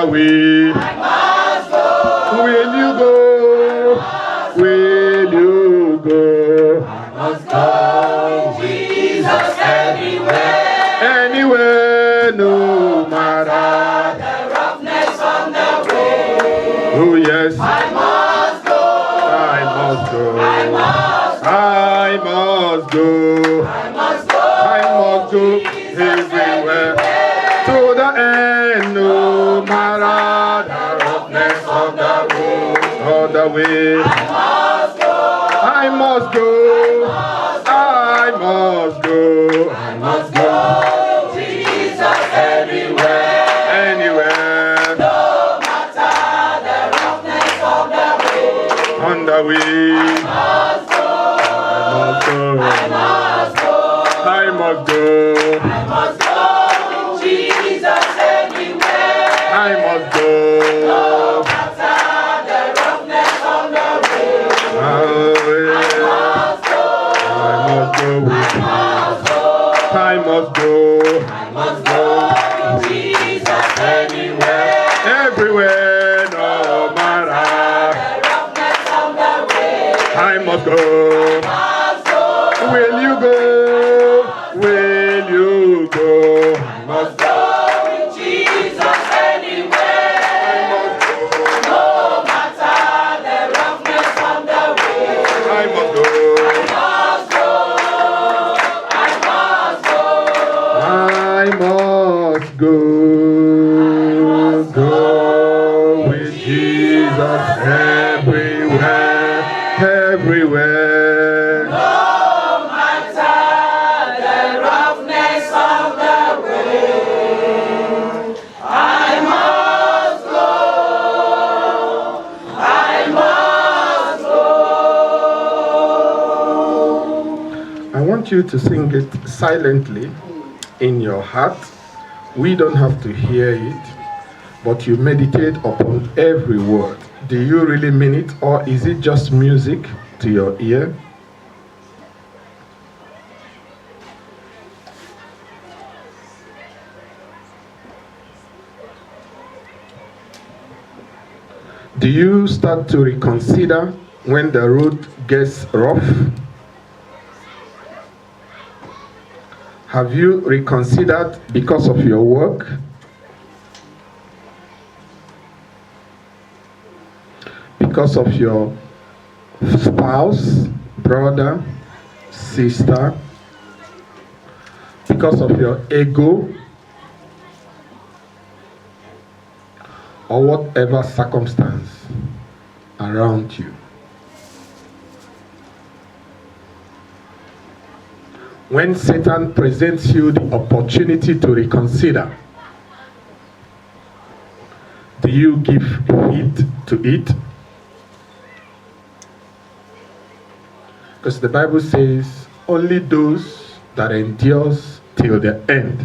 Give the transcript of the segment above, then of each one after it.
the way. I must go. Will you go? Will you go? I must go. Jesus everywhere. Anywhere, no matter The roughness on the way. oh yes, I must go. I must go. I must go. I must go. I must go. I must go everywhere to the end, no matter the roughness of the road or the way. I must go. I must go. I must go. I must go Jesus everywhere. anywhere No matter the roughness of the way. on the way. I must go. I must go. I must go. I must go. I must go. Jesus everywhere. I must go. No matter the roughness on the way. I Must go. must go. Must go. I must go. I must go. Jesus everywhere. Everywhere, no matter. The roughness on the way. I must go. Must go. Will you go? Will you go? I must go. Go. Jesus anywhere. I must go. No matter the roughness on the way. I must go. Must go. I must go. I must go. Go with Jesus everywhere, everywhere. No matter the roughness of the way. I must go. I must go. I want you to sing it silently in your heart. We don't have to hear it, but you meditate upon every word. Do you really mean it, or is it just music to your ear? Do you start to reconsider when the road gets rough? Have you reconsidered because of your work? Because of your spouse, brother, sister? Because of your ego? Or whatever circumstance around you? When Satan presents you the opportunity to reconsider, do you give heed to it? Because the Bible says only those that endures till the end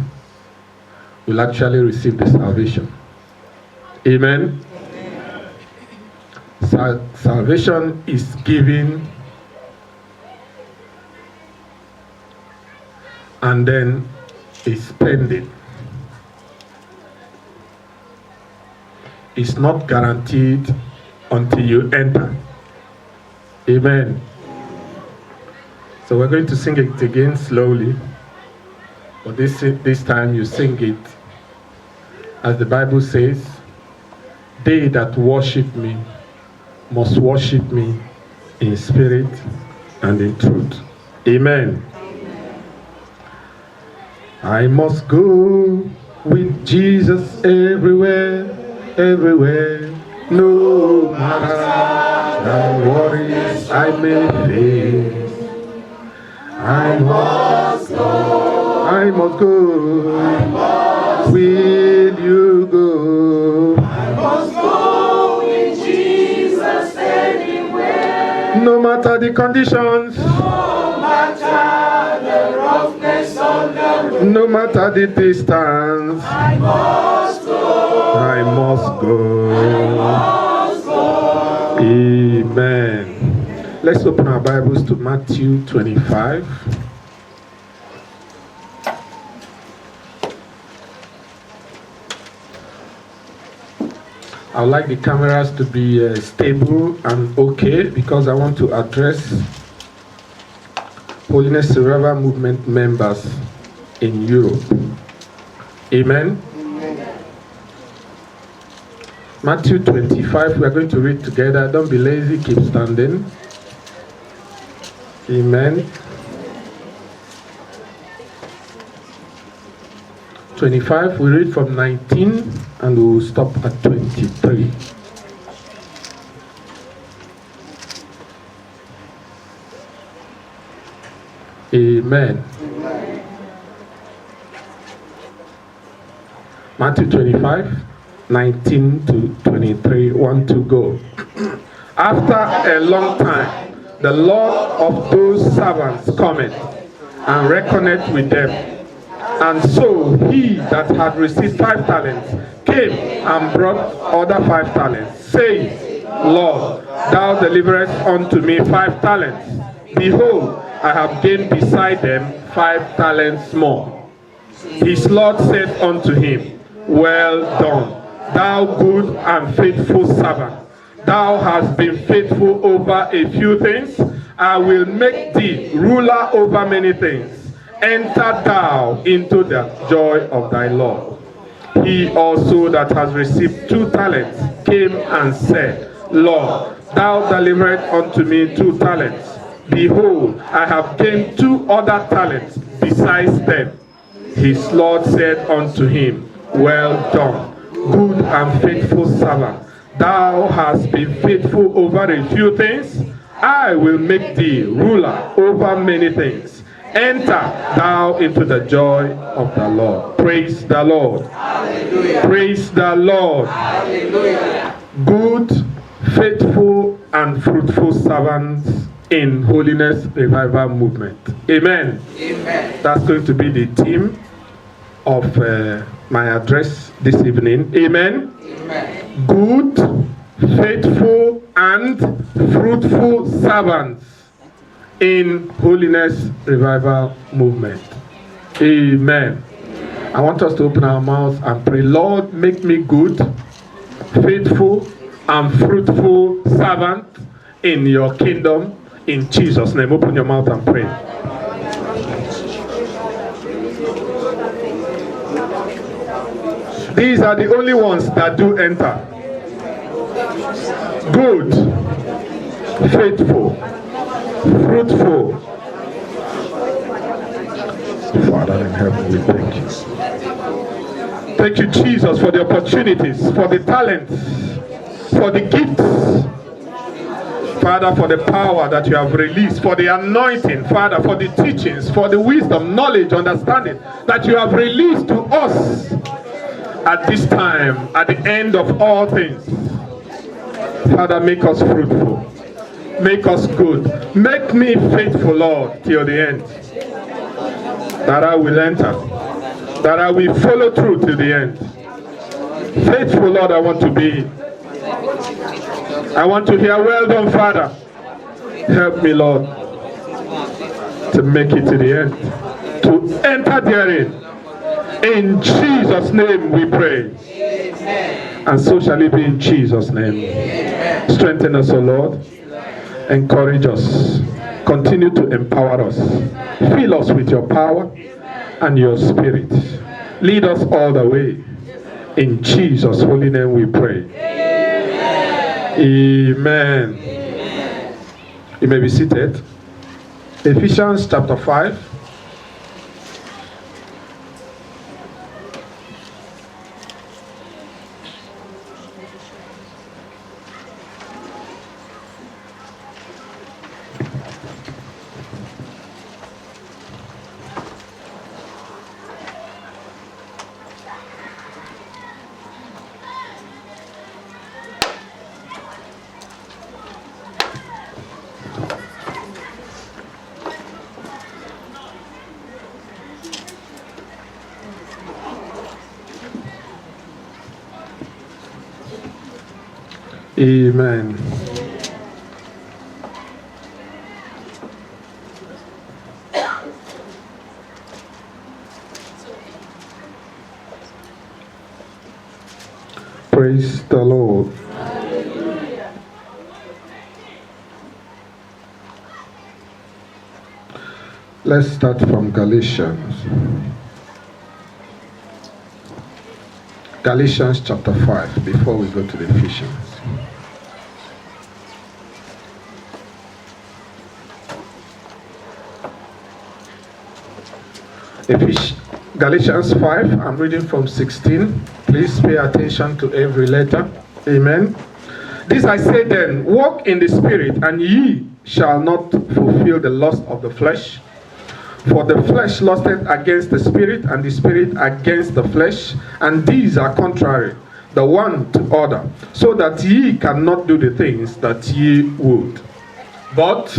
will actually receive the salvation. Amen. Salvation is given and then is pending. It's not guaranteed until you enter. Amen. So we're going to sing it again slowly, but this time you sing it as the Bible says, "They that worship me must worship me in spirit and in truth." Amen. I must go with Jesus everywhere, everywhere, no matter the worries I may face. I must go. I must go. I must Will you go? I must go with Jesus anywhere. No matter the conditions, No matter the roughness on the road. no matter the distance, I must go. I must go. I must go. Amen. Let's open our Bibles to Matthew 25. I would like the cameras to be stable and okay, because I want to address Holiness Revival Movement members in Europe. Amen. Matthew 25, we are going to read together. Don't be lazy, keep standing. Amen. 25, we read from 19 and we will stop at 23. Amen. Matthew 25, 19 to 23, 1 to go. After a long time, the Lord of those servants cometh and reckoneth with them. And so he that had received 5 talents came and brought other 5 talents, saying, Lord, thou deliverest unto me 5 talents. Behold, I have gained beside them 5 talents more. His Lord said unto him, Well done, thou good and faithful servant. Thou hast been faithful over a few things. I will make thee ruler over many things. Enter thou into the joy of thy Lord. He also that has received 2 talents came and said, Lord, thou delivered unto me 2 talents. Behold, I have gained 2 other talents besides them. His Lord said unto him, Well done, good and faithful servant. Thou hast been faithful over a few things. I will make thee ruler over many things. Enter thou into the joy of the Lord. Praise the Lord. Hallelujah. Praise the Lord. Hallelujah. Good, faithful, and fruitful servants in Holiness Revival Movement. Amen. Amen. That's going to be the theme of my address this evening. Amen. Amen. Good, faithful, and fruitful servants in Holiness Revival Movement. Amen. I want us to open our mouths and pray. Lord, make me good, faithful, and fruitful servant in your kingdom. In Jesus' name, open your mouth and pray. These are the only ones that do enter. Good, faithful, fruitful. Father in heaven, we thank you. Thank you, Jesus, for the opportunities, for the talents, for the gifts. Father, for the power that you have released, for the anointing, Father, for the teachings, for the wisdom, knowledge, understanding that you have released to us at this time, at the end of all things. Father, make us fruitful. Make us good. Make me faithful, Lord, till the end. That I will enter. That I will follow through till the end. Faithful, Lord, I want to be. I want to hear, well done, Father. Help me, Lord, to make it to the end. To enter therein. In Jesus' name we pray. Amen. And so shall it be in Jesus' name. Amen. Strengthen us, O Lord. Encourage us. Continue to empower us. Fill us with your power and your spirit. Lead us all the way. In Jesus' holy name we pray. Amen. Amen. You may be seated. Ephesians chapter 5. Amen. Praise the Lord. Let's start from Galatians. Galatians chapter 5 before we go to the Ephesians. Galatians 5, I'm reading from 16. Please pay attention to every letter. Amen. This I say then, walk in the Spirit, and ye shall not fulfill the lust of the flesh. For the flesh lusteth against the Spirit, and the Spirit against the flesh, and these are contrary, the one to other, so that ye cannot do the things that ye would. But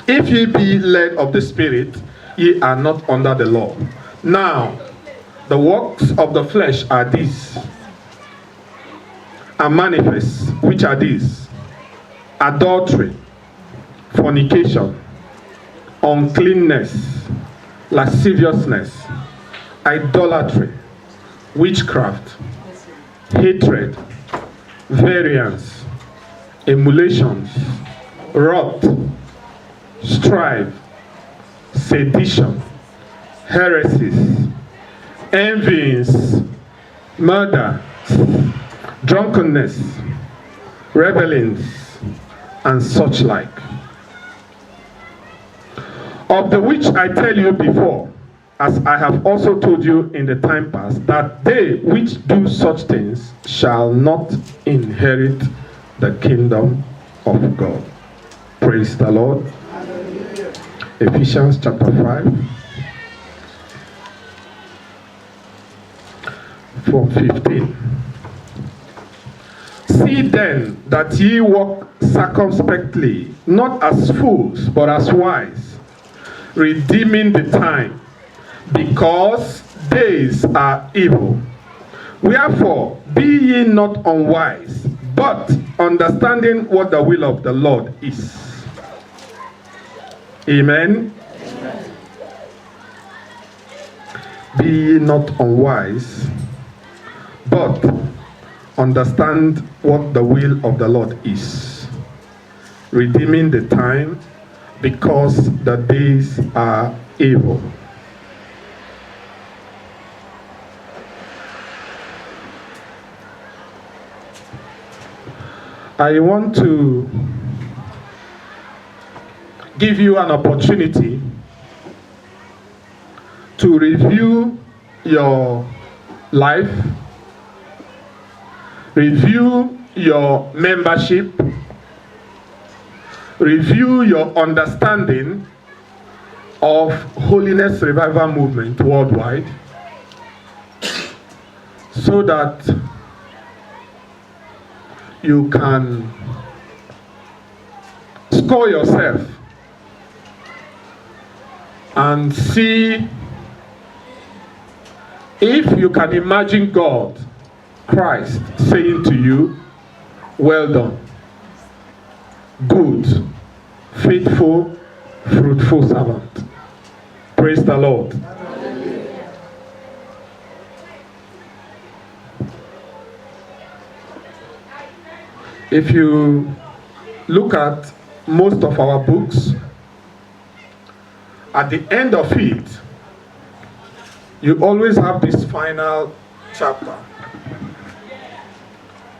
if ye be led of the Spirit, ye are not under the law. Now, the works of the flesh are these, are manifest, which are these: adultery, fornication, uncleanness, lasciviousness, idolatry, witchcraft, hatred, variance, emulations, wrath, strife, sedition, heresies, envyings, murder, drunkenness, revelings, and such like. Of the which I tell you before, as I have also told you in the time past, that they which do such things shall not inherit the kingdom of God. Praise the Lord. Hallelujah. Ephesians chapter 5, from 15. See then that ye walk circumspectly, not as fools, but as wise, redeeming the time, because days are evil. Wherefore, be ye not unwise, but understanding what the will of the Lord is. Amen. Amen. Be ye not unwise, but understand what the will of the Lord is, redeeming the time, because the days are evil. I want to give you an opportunity to review your life, review your membership, review your understanding of Holiness Revival Movement worldwide, so that you can score yourself and see if you can imagine God, Christ, saying to you, well done, good, faithful, fruitful servant. Praise the Lord. If you look at most of our books, at the end of it, you always have this final chapter.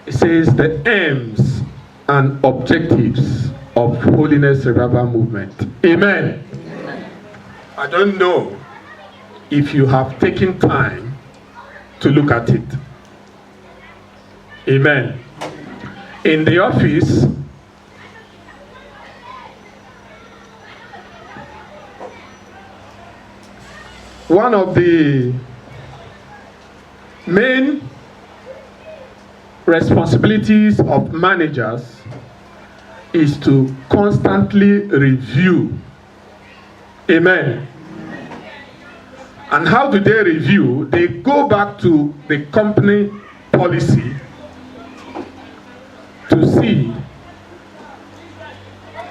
It says the aims and objectives of Holiness Revival Movement. Amen. Amen. I don't know if you have taken time to look at it. Amen. In the office, one of the main responsibilities of managers is to constantly review. Amen. And how do they review? They go back to the company policy to see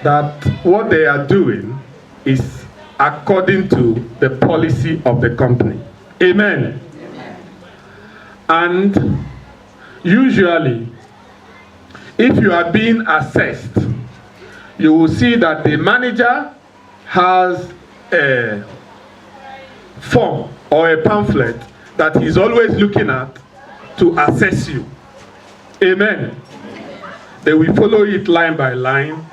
that what they are doing is according to the policy of the company. Amen. And Usually, if you are being assessed, you will see that the manager has a form or a pamphlet that he's always looking at to assess you. Amen. They will follow it line by line,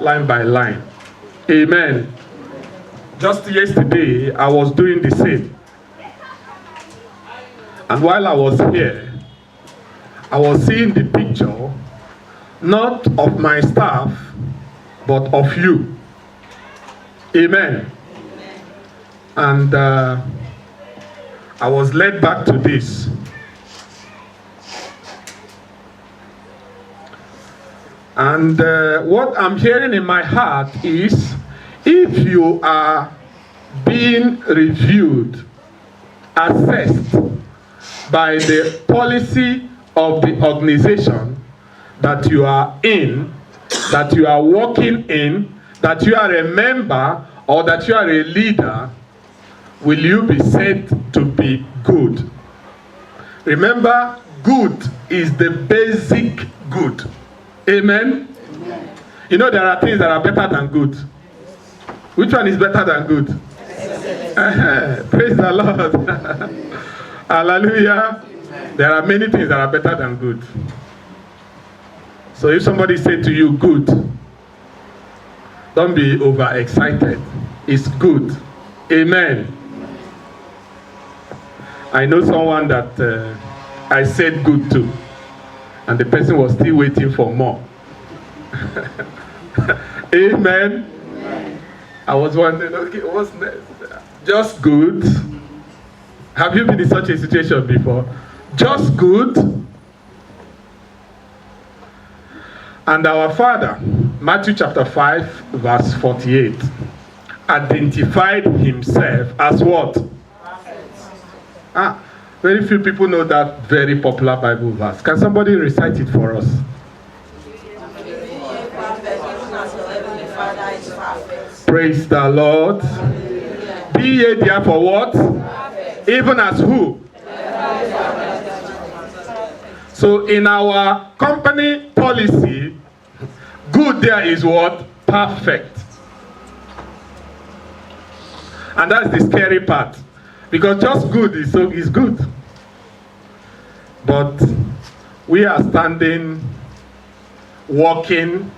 line by line. Amen. Just yesterday, I was doing the same. And while I was here, I was seeing the picture, not of my staff, but of you. Amen. And I was led back to this. And what I'm hearing in my heart is, if you are being reviewed, assessed by the policy of the organization that you are in, that you are working in, that you are a member, or that you are a leader, will you be said to be good? Remember, good is the basic good. Amen? Amen. You know, there are things that are better than good. Which one is better than good? Praise the Lord. Hallelujah. Amen. There are many things that are better than good. So if somebody said to you, good, don't be overexcited. It's good. Amen. I know someone that I said good to, and the person was still waiting for more. Amen. I was wondering, okay, what's next? Just good. Have you been in such a situation before? Just good. And our Father, Matthew chapter 5, verse 48, identified himself as what? Very few people know that very popular Bible verse. Can somebody recite it for us? Praise the Lord. Be ye therefore what? Even as who? So in our company policy, good there is what? Perfect. And that's the scary part. Because just good is good. But we are standing, working,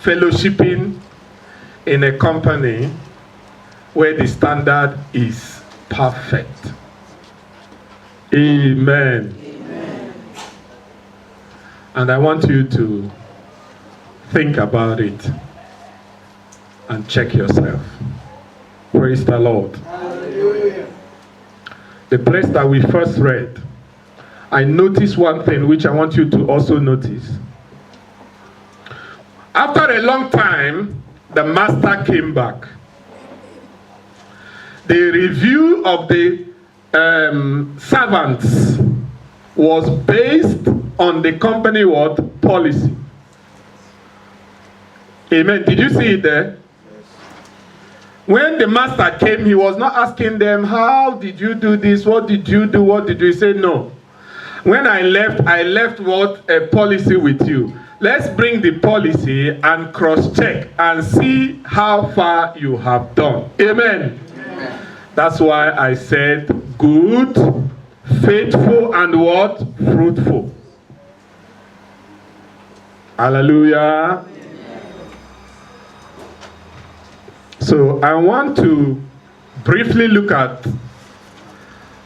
fellowshipping in a company where the standard is perfect. Amen. Amen. And I want you to think about it and check yourself. Praise the Lord. Hallelujah. The place that we first read, I noticed one thing which I want you to also notice. After a long time, the master came back. The review of the servants was based on the company what? Policy. Amen. Did you see it there? When the master came, he was not asking them, how did you do this? What did you do? What did you say? No. When I left what? A policy with you. Let's bring the policy and cross-check and see how far you have done. Amen. Amen. That's why I said good, faithful, and what? Fruitful. Hallelujah. So I want to briefly look at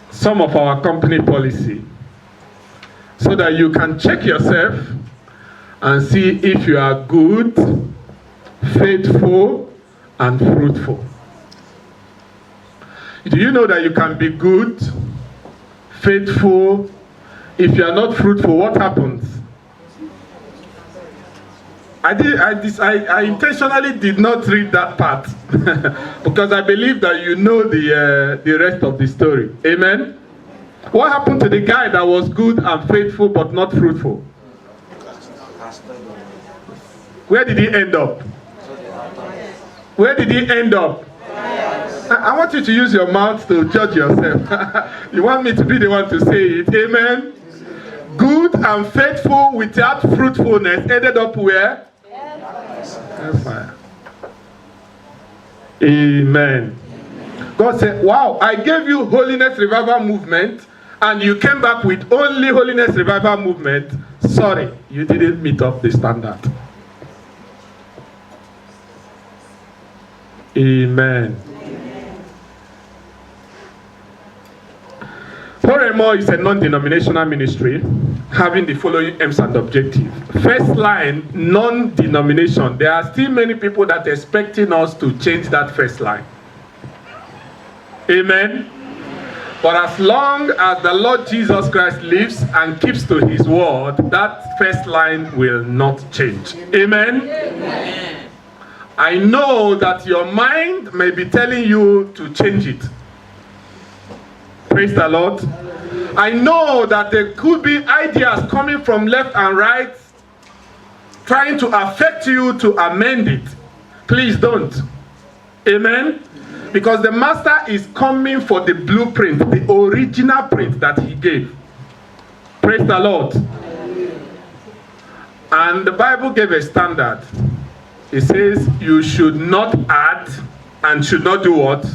some of our company policy so that you can check yourself and see if you are good, faithful, and fruitful. Do you know that you can be good, faithful? If you are not fruitful, what happens? I intentionally did not read that part because I believe that you know the rest of the story. Amen? What happened to the guy that was good and faithful but not fruitful? Where did he end up? Where did he end up? I want you to use your mouth to judge yourself. You want me to be the one to say it. Amen? Good and faithful without fruitfulness ended up where? Hellfire. Amen. God said, wow, I gave you Holiness Revival Movement and you came back with only Holiness Revival Movement. Sorry, you didn't meet up the standard. Amen. Poremo is a non-denominational ministry having the following aims and objectives. First line, non-denomination. There are still many people that are expecting us to change that first line. Amen. But as long as the Lord Jesus Christ lives and keeps to his word, that first line will not change. Amen. Amen. I know that your mind may be telling you to change it. Praise the Lord. I know that there could be ideas coming from left and right trying to affect you to amend it. Please don't. Amen. Because the master is coming for the blueprint, the original print that he gave. Praise the Lord. And the Bible gave a standard. It says you should not add and should not do what?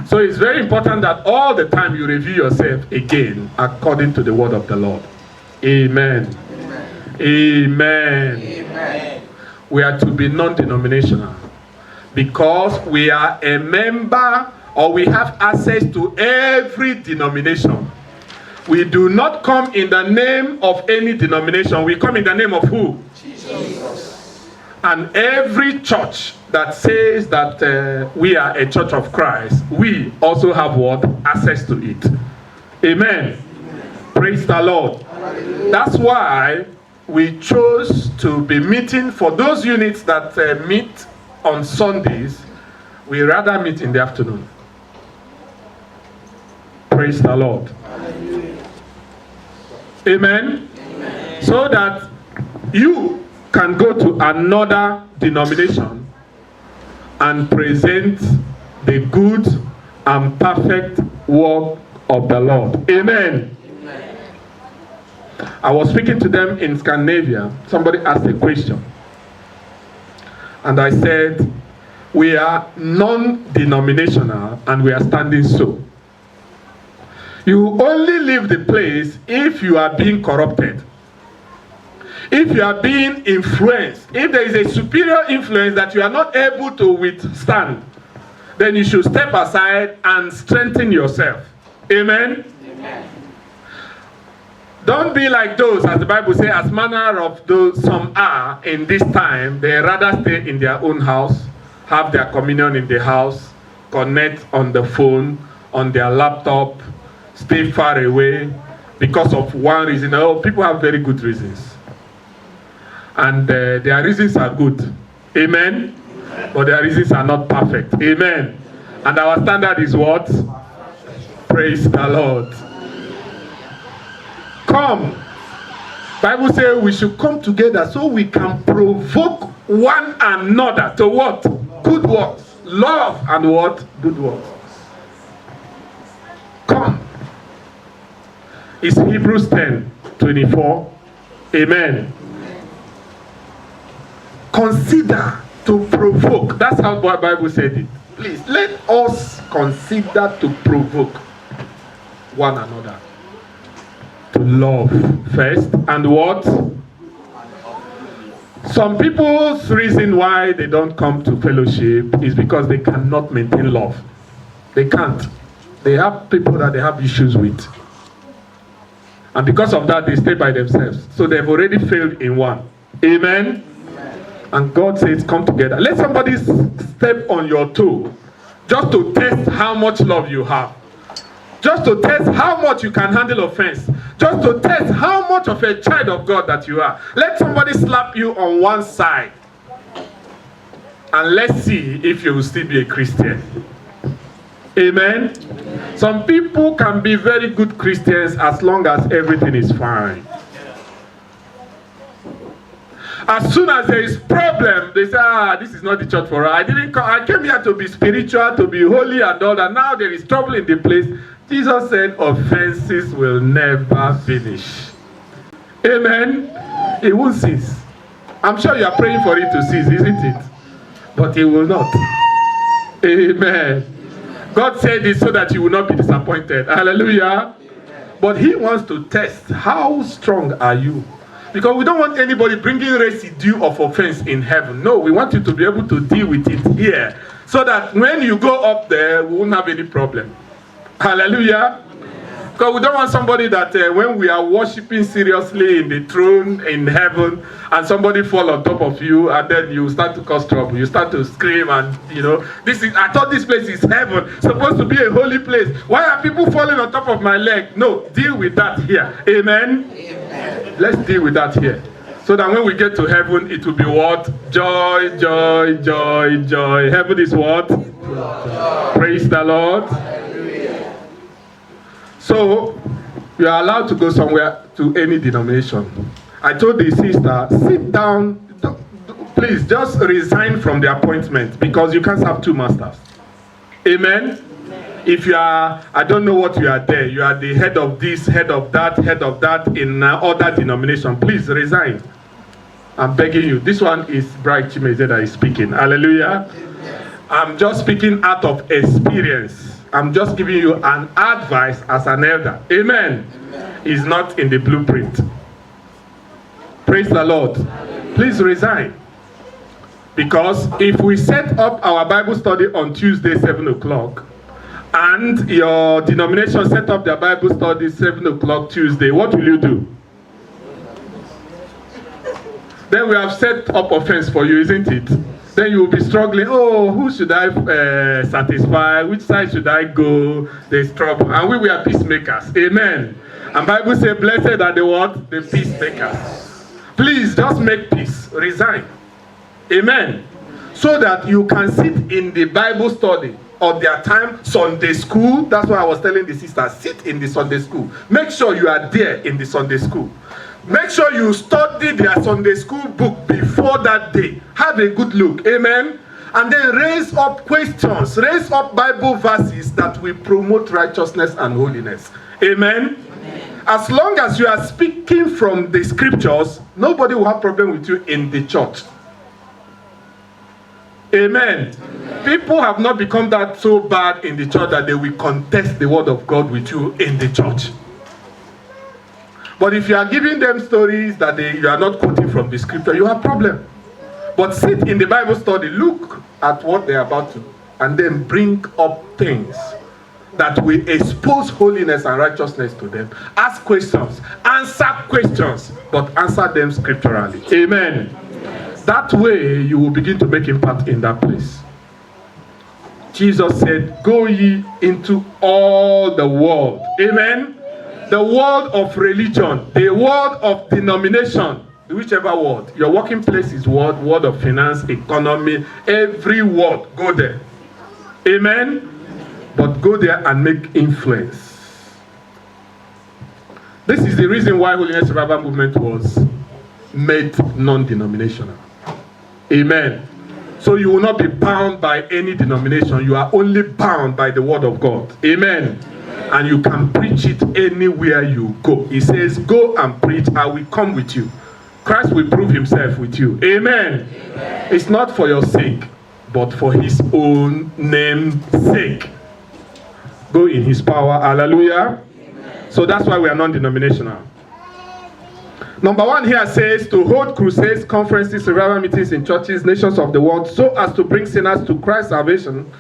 So it's very important that all the time you review yourself again according to the word of the Lord. Amen. Amen. Amen. Amen. We are to be non-denominational because we are a member or we have access to every denomination. We do not come in the name of any denomination. We come in the name of who? Jesus. And every church that says that we are a church of Christ, we also have what? Access to it. Amen. Amen. Praise the Lord. Hallelujah. That's why we chose to be meeting for those units that meet on Sundays. We rather meet in the afternoon. Praise the Lord. Hallelujah. Amen. Amen. So that you can go to another denomination and present the good and perfect work of the Lord. Amen. Amen. I was speaking to them in Scandinavia. Somebody asked a question. And I said, we are non-denominational and we are standing so. You only leave the place if you are being corrupted. If you are being influenced, if there is a superior influence that you are not able to withstand, then you should step aside and strengthen yourself. Amen? Amen. Don't be like those, as the Bible says, as manner of those some are in this time. They rather stay in their own house, have their communion in the house, connect on the phone, on their laptop, stay far away because of one reason. Oh, people have very good reasons. And their reasons are good. Amen? But their reasons are not perfect. Amen? And our standard is what? Praise the Lord. Come. Bible says we should come together so we can provoke one another to what? Good works. Love and what? Good works. Come. It's Hebrews 10:24. Amen. Consider to provoke. That's how the Bible said it. Please, let us consider to provoke one another. To love first. And what? Some people's reason why they don't come to fellowship is because they cannot maintain love. They can't. They have people that they have issues with. And because of that, they stay by themselves. So they've already failed in one. Amen? And God says, come together. Let somebody step on your toe just to test how much love you have. Just to test how much you can handle offense. Just to test how much of a child of God that you are. Let somebody slap you on one side. And let's see if you will still be a Christian. Amen? Some people can be very good Christians as long as everything is fine. As soon as there is problem, they say, this is not the church for us. I came here to be spiritual, to be holy and all that. Now there is trouble in the place. Jesus said offenses will never finish. Amen. It won't cease. I'm sure you are praying for it to cease, isn't it? But it will not. Amen. God said this so that you will not be disappointed. Hallelujah. But he wants to test how strong are you. Because we don't want anybody bringing residue of offense in heaven. No, we want you to be able to deal with it here. So that when you go up there, we won't have any problem. Hallelujah. Because we don't want somebody that when we are worshiping seriously in the throne in heaven and somebody fall on top of you and then you start to cause trouble. You start to scream and, I thought this place is heaven, supposed to be a holy place. Why are people falling on top of my leg? No, deal with that here. Amen? Amen. Let's deal with that here. So that when we get to heaven, it will be what? Joy, joy, joy, joy. Heaven is what? Joy. Praise the Lord. So, you are allowed to go somewhere to any denomination. I told the sister, sit down, please just resign from the appointment because you can't have two masters. Amen? If you are, I don't know what you are there, you are the head of this, head of that in other denomination, please resign. I'm begging you. This one is Bright Chimeze that is speaking. Hallelujah. I'm just speaking out of experience. I'm just giving you an advice as an elder. Amen. It's not in the blueprint. Praise the Lord. Please resign. Because if we set up our Bible study on Tuesday, 7 o'clock, and your denomination set up their Bible study 7 o'clock Tuesday, what will you do? Then we have set up offense for you, isn't it? Then you will be struggling. Oh, who should I satisfy? Which side should I go? There's trouble. And we were peacemakers. Amen. And Bible says, blessed are the what? The peacemakers. Please, just make peace. Resign. Amen. So that you can sit in the Bible study on their time, Sunday school. That's why I was telling the sisters, sit in the Sunday school. Make sure you are there in the Sunday school. Make sure you study their Sunday school book before that day. Have a good look. Amen. And then raise up questions. Raise up Bible verses that will promote righteousness and holiness. Amen. Amen. As long as you are speaking from the scriptures, nobody will have problem with you in the church. Amen. Amen. People have not become that so bad in the church that they will contest the word of God with you in the church. But if you are giving them stories that you are not quoting from the scripture, you have problem. But sit in the Bible study, look at what they are about to, and then bring up things that will expose holiness and righteousness to them. Ask questions, answer questions, but answer them scripturally. Amen. That way, you will begin to make impact in that place. Jesus said, go ye into all the world. Amen. The world of religion, the world of denomination, whichever word. Your working place is word of finance, economy, every word. Go there. Amen? But go there and make influence. This is the reason why Holiness Revival Movement was made non-denominational. Amen. So you will not be bound by any denomination. You are only bound by the word of God. Amen. And you can preach it anywhere you go. He says, go and preach, I will come with you. Christ will prove himself with you. Amen. Amen. It's not for your sake, but for his own name's sake. Go in his power. Hallelujah. Amen. So that's why we are non-denominational. Number 1 here says to hold crusades, conferences, revival meetings in churches, nations of the world, so as to bring sinners to Christ's salvation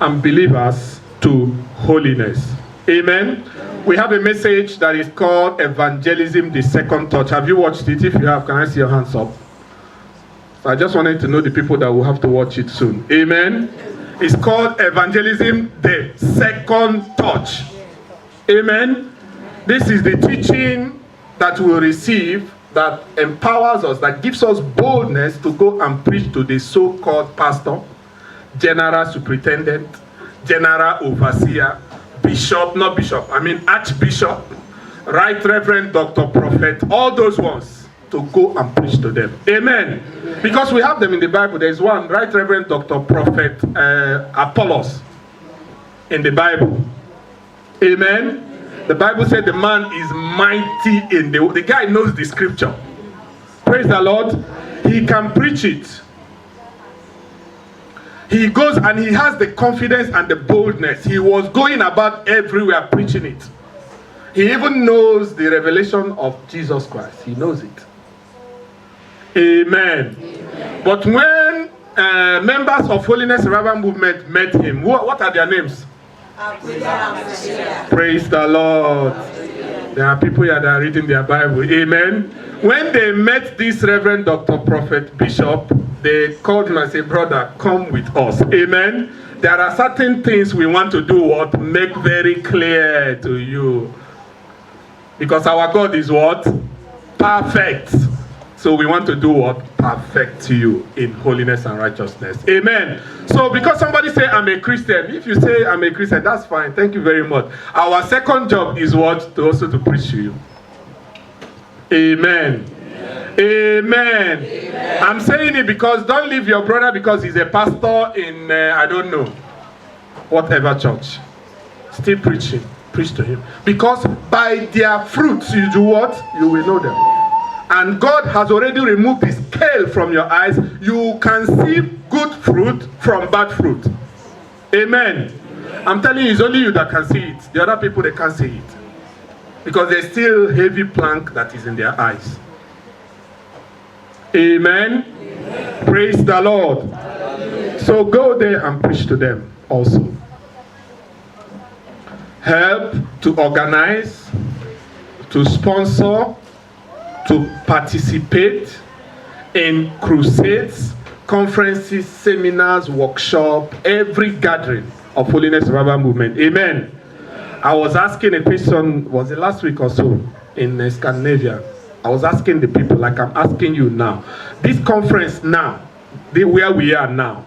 and believers to holiness. Amen. We have a message that is called Evangelism, the Second Touch. Have you watched it? If you have, can I see your hands up? So I just wanted to know the people that will have to watch it soon. Amen. It's called Evangelism, the Second Touch. Amen. This is the teaching that we will receive that empowers us, that gives us boldness to go and preach to the so-called pastor, general superintendent, general overseer, bishop, not bishop, I mean archbishop, right reverend, Dr. Prophet, all those ones, to go and preach to them. Amen. Because we have them in the Bible. There's one, right reverend, Dr. Prophet Apollos in the Bible. Amen. The Bible said the man is mighty in the guy knows the scripture. Praise the Lord. He can preach it. He goes and he has the confidence and the boldness. He was going about everywhere preaching it. He even knows the revelation of Jesus Christ. He knows it. Amen. Amen. But when members of Holiness Revival Movement met him, what are their names? Praise the Lord. There are people here that are reading their Bible. Amen. When they met this Reverend Dr. Prophet Bishop, they called him and said, brother, come with us. Amen. There are certain things we want to do what make very clear to you. Because our God is what? Perfect. So we want to do what? Perfect to you in holiness and righteousness. Amen. So because somebody say I'm a Christian, if you say I'm a Christian, that's fine. Thank you very much. Our second job is what? To also to preach to you. Amen. Amen. Amen. I'm saying it because don't leave your brother because he's a pastor in, I don't know, whatever church. Still preaching. Preach to him. Because by their fruits you do what? You will know them. And God has already removed the scale from your eyes. You can see good fruit from bad fruit. Amen. I'm telling you, it's only you that can see it. The other people, they can't see it. Because there's still heavy plank that is in their eyes. Amen. Amen. Praise the Lord. Amen. So go there and preach to them also. Help to organize, to sponsor, to participate in crusades, conferences, seminars, workshops, every gathering of Holiness Revival Movement. Amen. I was asking a question, was it last week or so, in Scandinavia? I was asking the people, like I'm asking you now. This conference now, where we are now,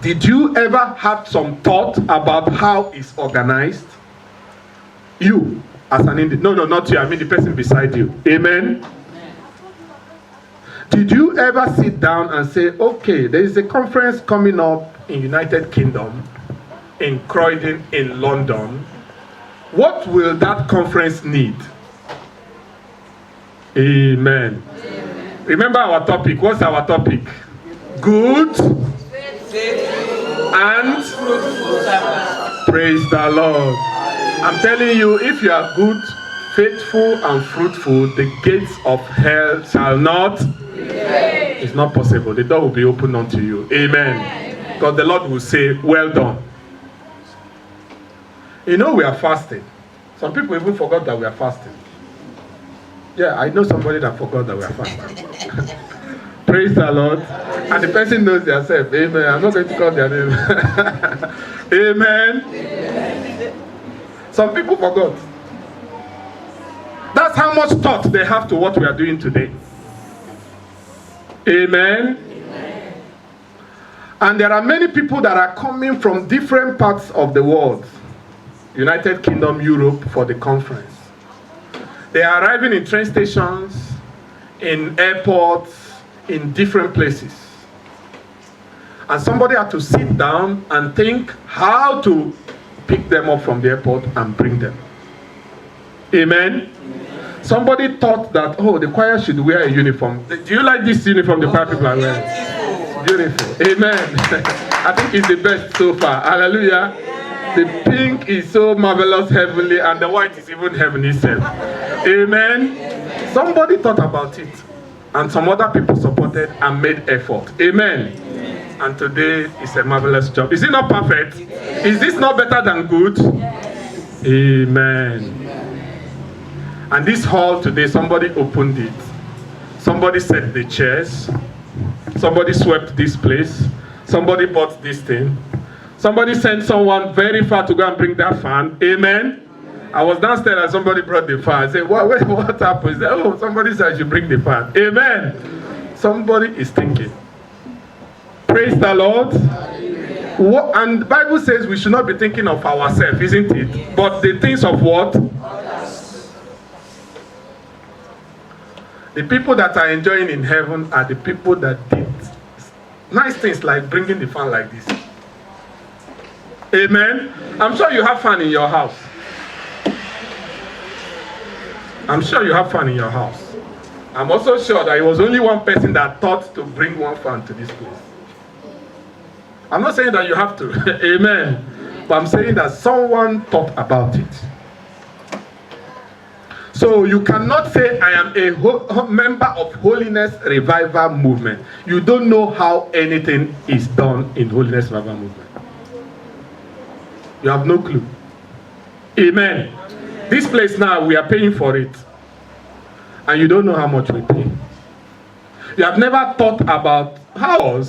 did you ever have some thought about how it's organized? You, as an individual, no, not you, I mean the person beside you. Amen? Did you ever sit down and say, okay, there is a conference coming up in United Kingdom, in Croydon, in London. What will that conference need? Amen. Amen. Remember our topic. What's our topic? Good and praise the Lord. I'm telling you, if you are good, faithful, and fruitful, the gates of hell shall not. It's not possible. The door will be opened unto you. Amen. Because the Lord will say, well done. You know we are fasting. Some people even forgot that we are fasting. Yeah, I know somebody that forgot that we are fasting. Praise the Lord. And the person knows themselves. Amen. I'm not going to call their name. Amen. Amen. Some people forgot. That's how much thought they have to what we are doing today. Amen. Amen. And there are many people that are coming from different parts of the world. United Kingdom, Europe, for the conference. They are arriving in train stations, in airports, in different places. And somebody had to sit down and think how to pick them up from the airport and bring them. Amen? Amen. Somebody thought that, oh, the choir should wear a uniform. Do you like this uniform the choir people are wearing? Beautiful. Amen. I think it's the best so far. Hallelujah. The pink is so marvelous, heavenly, and the white is even heaven itself. Amen. Somebody thought about it, and some other people supported and made effort. Amen. And today is a marvelous job. Is it not perfect? Is this not better than good? Amen. And this hall today, somebody opened it. Somebody set the chairs. Somebody swept this place. Somebody bought this thing. Somebody sent someone very far to go and bring that fan. Amen. I was downstairs and somebody brought the fan. I said, what happened? He said, oh, somebody said I should bring the fan. Amen. Somebody is thinking. Praise the Lord. And the Bible says we should not be thinking of ourselves, isn't it? But the things of what? The people that are enjoying in heaven are the people that did nice things like bringing the fan like this. Amen. I'm sure you have fun in your house. I'm sure you have fan in your house. I'm also sure that it was only one person that thought to bring one fan to this place. I'm not saying that you have to, amen. But I'm saying that someone thought about it. So you cannot say, I am a member of Holiness Revival Movement. You don't know how anything is done in Holiness Revival Movement. You have no clue. Amen. This place now, we are paying for it. And you don't know how much we pay. You have never thought about how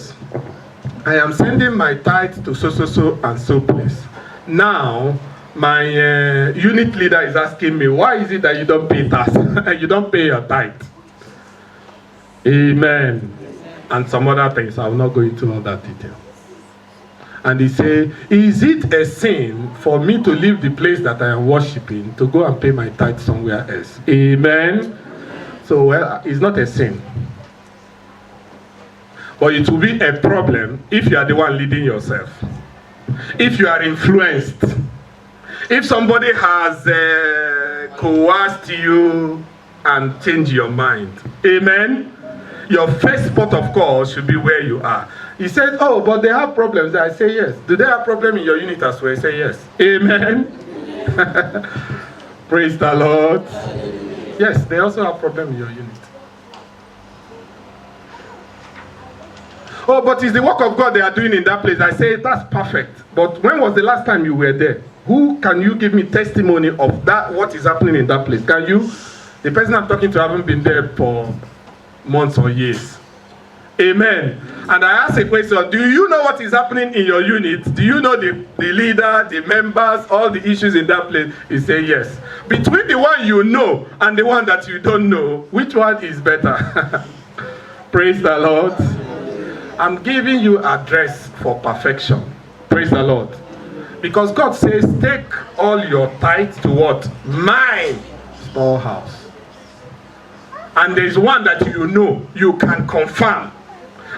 I am sending my tithe to so and so place. Now, my unit leader is asking me, why is it that you don't pay tax? You don't pay your tithe. Amen. And some other things. I will not go into all that detail. And he say, is it a sin for me to leave the place that I am worshiping to go and pay my tithe somewhere else? Amen. So, well, it's not a sin. But it will be a problem if you are the one leading yourself. If you are influenced. If somebody has coerced you and changed your mind. Amen. Your first port of call should be where you are. He said, oh, but they have problems. I say yes. Do they have problem in your unit as well? I say yes. Amen. Praise the Lord. Yes, they also have problem in your unit. Oh, but it's the work of God they are doing in that place. I say, that's perfect. But when was the last time you were there? Who can you give me testimony of that, what is happening in that place? Can you? The person I'm talking to haven't been there for months or years. Amen. And I ask a question, do you know what is happening in your unit? Do you know the leader, the members, all the issues in that place? You say yes. Between the one you know and the one that you don't know, which one is better? Praise the Lord. I'm giving you address for perfection. Praise the Lord. Because God says, take all your tithes to what? My storehouse. And there's one that you know, you can confirm.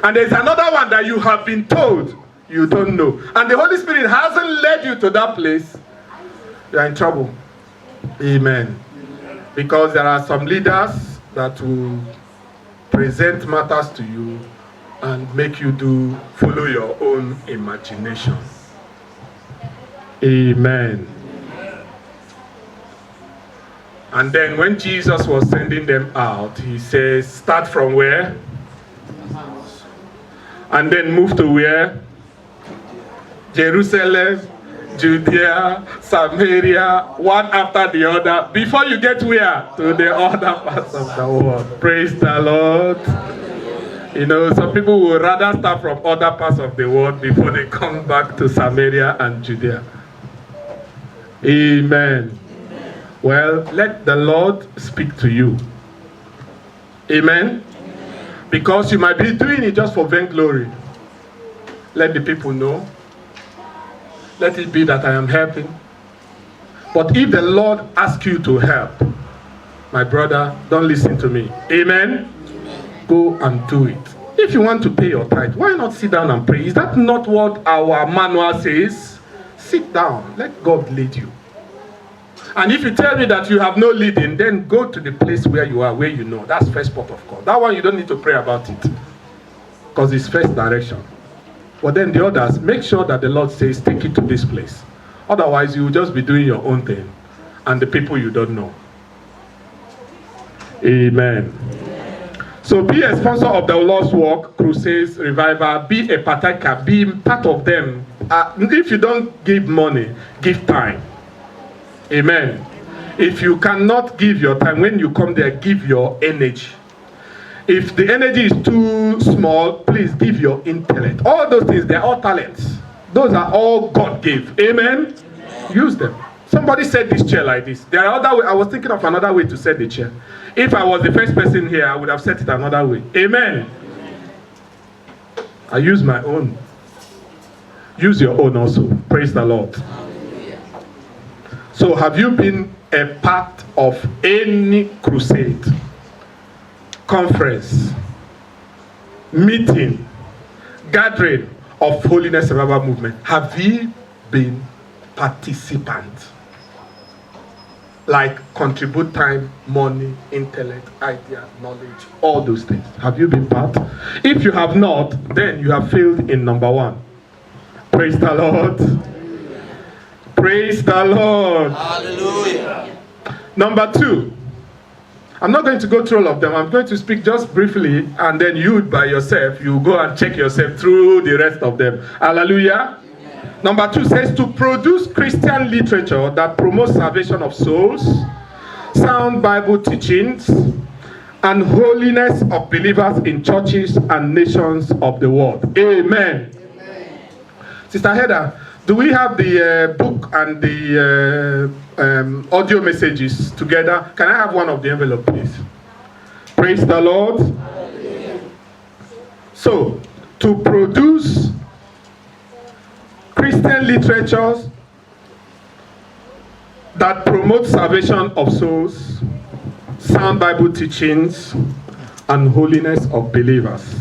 And there's another one that you have been told, you don't know. And the Holy Spirit hasn't led you to that place. You're in trouble. Amen. Because there are some leaders that will present matters to you and make you follow your own imagination. Amen. And then when Jesus was sending them out, he says, start from where? And then move to where? Jerusalem, Judea, Samaria, one after the other. Before you get where? To the other parts of the world. Praise the Lord. You know, some people would rather start from other parts of the world before they come back to Samaria and Judea. Amen. Well, let the Lord speak to you. Amen. Because you might be doing it just for vainglory. Let the people know. Let it be that I am helping. But if the Lord asks you to help, my brother, don't listen to me. Amen. Go and do it. If you want to pay your tithe, why not sit down and pray? Is that not what our manual says? Sit down. Let God lead you. And if you tell me that you have no leading, then go to the place where you are, where you know. That's first port of call. That one you don't need to pray about it. Because it's first direction. But then the others, make sure that the Lord says, take it to this place. Otherwise, you will just be doing your own thing. And the people you don't know. Amen. So be a sponsor of the Lord's Work, Crusades, Revival. Be a partaker. Be part of them. If you don't give money, give time. Amen. If you cannot give your time, when you come there, give your energy. If the energy is too small, please give your intellect. All those things, they're all talents. Those are all God gave. Amen. Use them. Somebody set this chair like this. There are other way. I was thinking of another way to set the chair. If I was the first person here, I would have set it another way. Amen. I use my own. Use your own also. Praise the Lord. So have you been a part of any crusade, conference, meeting, gathering of Holiness Revival Movement? Have you been participant? like contribute time, money, intellect, idea, knowledge, all those things. Have you been part? If you have not, then you have failed in number one. Praise the Lord. Praise the Lord. Hallelujah. Number two, I'm not going to go through all of them. I'm going to speak just briefly, and then you by yourself, you go and check yourself through the rest of them. Hallelujah. Number two says to produce Christian literature that promotes salvation of souls, sound Bible teachings, and holiness of believers in churches and nations of the world. Amen. Amen. Sister Heather, do we have the book and the audio messages together? Can I have one of the envelope, please? Praise the Lord. Amen. So, to produce Christian literatures that promote salvation of souls, sound Bible teachings, and holiness of believers.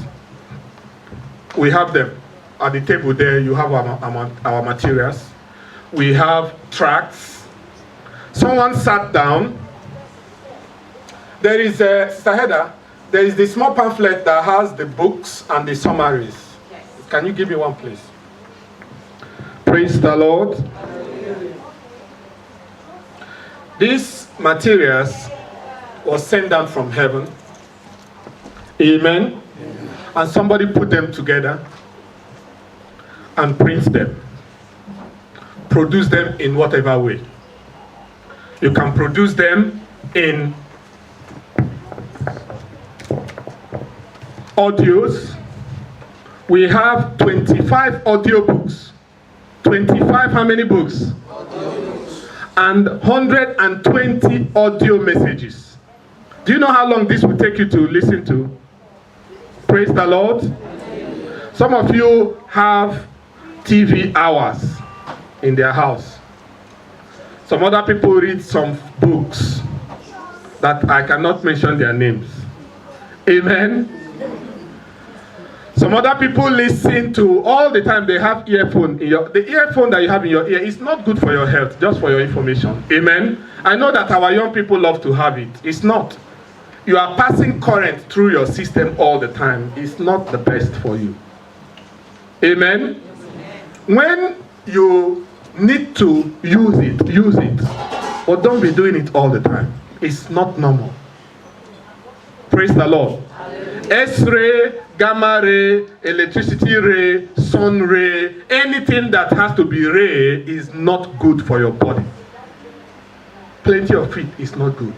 We have them at the table there. You have our materials. We have tracts. Someone sat down. There is Sister Heather, there is the small pamphlet that has the books and the summaries. Yes. Can you give me one, please? Praise the Lord. These materials was sent down from heaven. Amen. And somebody put them together and print them. Produce them in whatever way. You can produce them in audios. We have 25 audio books. 25 how many books? And 120 audio messages. Do you know how long this will take you to listen to? Praise the Lord. Some of you have TV hours in their house. Some other people read some books that I cannot mention their names. Amen. Some other people listen to all the time. They have earphone in your. The earphone that you have in your ear is not good for your health. Just for your information. Amen. I know that our young people love to have it. It's not. You are passing current through your system all the time. It's not the best for you. Amen. When you need to use it. But don't be doing it all the time. It's not normal. Praise the Lord. X-ray, gamma ray, electricity ray, sun ray, anything that has to be ray is not good for your body. Plenty of it is not good.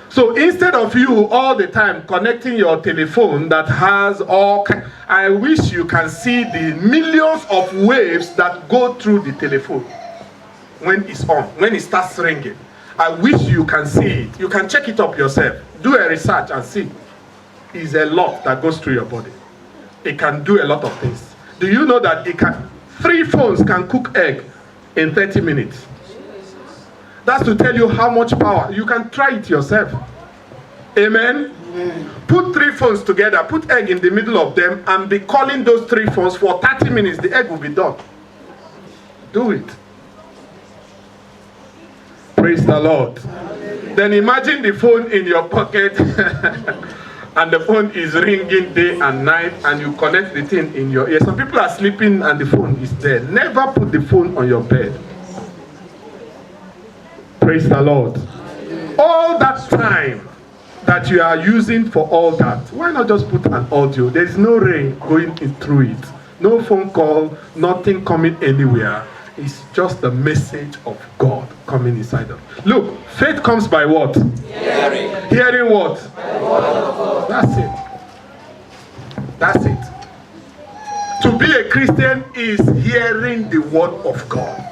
So instead of you all the time connecting your telephone that has all I wish you can see the millions of waves that go through the telephone when it's on, when it starts ringing. I wish you can see it. You can check it up yourself. Do a research and see. It's a lot that goes through your body. It can do a lot of things. Do you know that 3 phones can cook egg in 30 minutes? That's to tell you how much power. You can try it yourself. Amen? Amen. Put 3 phones together, put egg in the middle of them, and be calling those 3 phones for 30 minutes. The egg will be done. Do it. Praise the Lord. Amen. Then imagine the phone in your pocket and the phone is ringing day and night, and you connect the thing in your ear. Some people are sleeping and the phone is there. Never put the phone on your bed. Praise the Lord. All that time that you are using for all that, why not just put an audio? There is no rain going through it. No phone call, nothing coming anywhere. It's just the message of God coming inside of you. Look, faith comes by what? Hearing. Hearing what? The word of God. That's it. That's it. To be a Christian is hearing the word of God.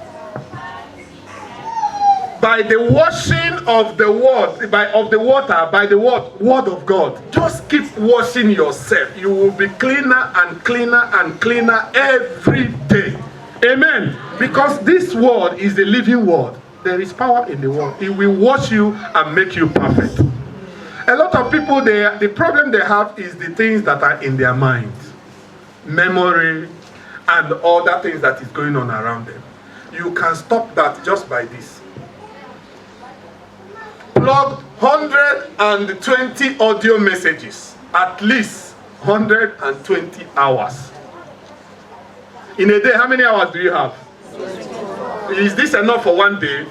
By the washing of the word, of the water, by the word of God. Just keep washing yourself. You will be cleaner and cleaner and cleaner every day. Amen. Because this word is the living word. There is power in the word. It will wash you and make you perfect. A lot of people, the problem they have is the things that are in their minds. Memory and other things that is going on around them. You can stop that just by this. log 120 audio messages, at least 120 hours. In a day, how many hours do you have? Is this enough for one day?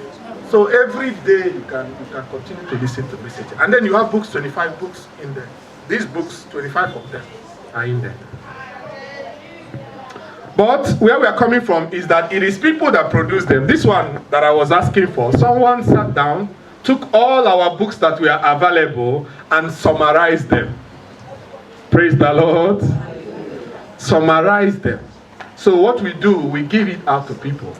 So every day you can continue to listen to messages. And then you have books, 25 books in there. These books, 25 of them are in there. But where we are coming from is that it is people that produce them. This one that I was asking for, someone sat down, took all our books that were available and summarized them. Praise the Lord. Summarize them. So what we do, we give it out to people.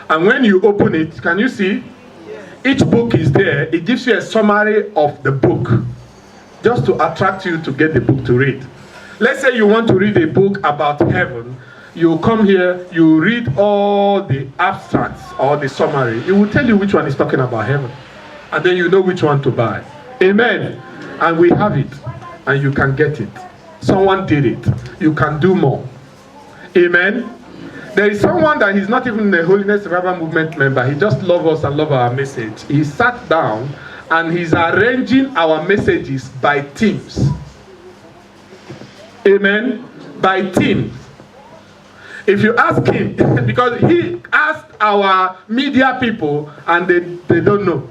And when you open it, can you see? Each book is there. It gives you a summary of the book, just to attract you to get the book to read. Let's say you want to read a book about heaven. You come here, you read all the abstracts or the summary. It will tell you which one is talking about heaven. And then you know which one to buy. Amen. And we have it. And you can get it. Someone did it. You can do more. Amen. There is someone that he's not even a Holiness Revival Movement member. He just loves us and loves our message. He sat down and he's arranging our messages by themes. Amen. By themes. If you ask him, because he asked our media people and they don't know.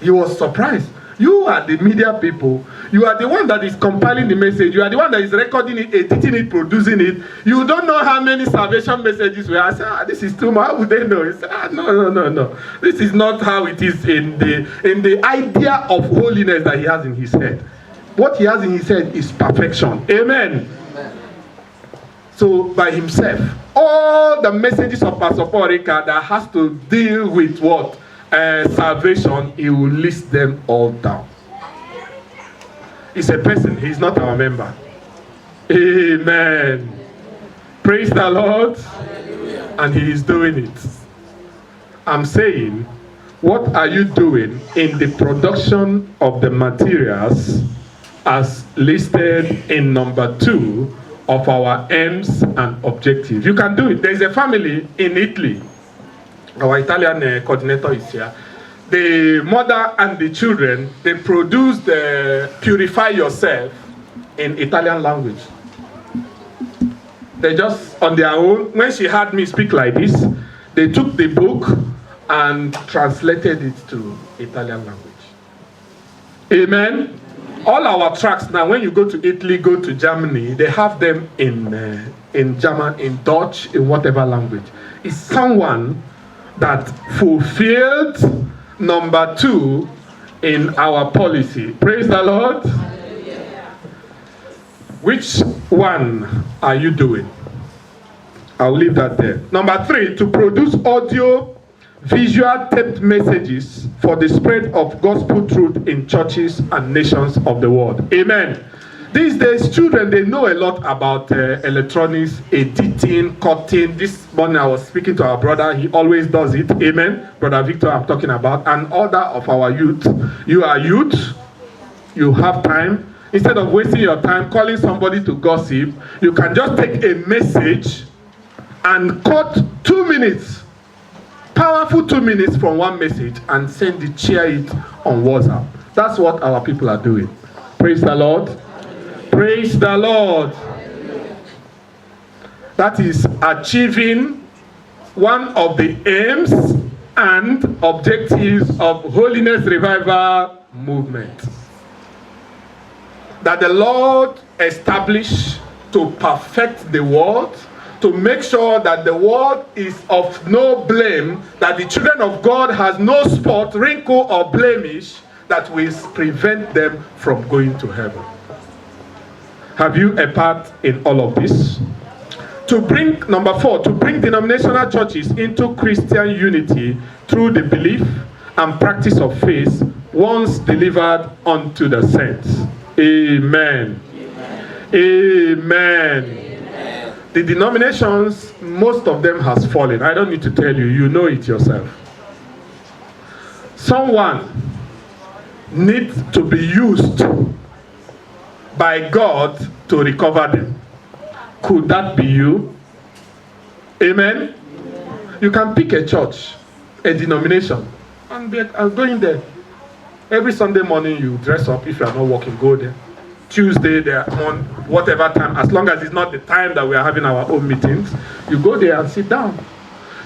He was surprised. You are the media people. You are the one that is compiling the message. You are the one that is recording it, editing it, producing it. You don't know how many salvation messages we are. I said, this is too much. How would they know? He said, no. This is not how it is in the idea of holiness that he has in his head. What he has in his head is perfection. Amen. So by himself, all the messages of Pastor Paul Ricard that has to deal with what? Salvation, he will list them all down. He's a person, he's not our member. Amen. Praise the Lord. Hallelujah. And he is doing it. I'm saying, what are you doing in the production of the materials as listed in number 2 of our aims and objectives? You can do it. There's a family in Italy. Our Italian coordinator is here. The mother and the children, they produce the Purify Yourself in Italian language. They just, on their own, when she heard me speak like this, they took the book and translated it to Italian language. Amen. All our tracks now, when you go to Italy, go to Germany, they have them in German, in Dutch, in whatever language. It's someone that fulfilled number 2 in our policy. Praise the Lord. Hallelujah. Which one are you doing? I'll leave that there. Number 3, to produce audio, visual taped messages for the spread of gospel truth in churches and nations of the world. Amen. These days, children, they know a lot about electronics, editing, cutting. This morning I was speaking to our brother. He always does it. Amen. Brother Victor, I'm talking about. And other of our youth. You are youth. You have time. Instead of wasting your time calling somebody to gossip, you can just take a message and cut 2 minutes. Powerful 2 minutes from one message and send it, share it on WhatsApp. That's what our people are doing. Praise the Lord. Praise the Lord. That is achieving one of the aims and objectives of Holiness Revival Movement. That the Lord established to perfect the world, to make sure that the world is of no blame, that the children of God has no spot, wrinkle, or blemish that will prevent them from going to heaven. Have you a part in all of this? To bring, number 4, to bring denominational churches into Christian unity through the belief and practice of faith once delivered unto the saints. Amen. Amen. Amen. The denominations, most of them has fallen. I don't need to tell you, you know it yourself. Someone needs to be used by God to recover them. Could that be you? Amen? You can pick a church, a denomination, and go in there. Every Sunday morning you dress up. If you are not working, go there. Tuesday, they are on whatever time, as long as it's not the time that we are having our own meetings, you go there and sit down.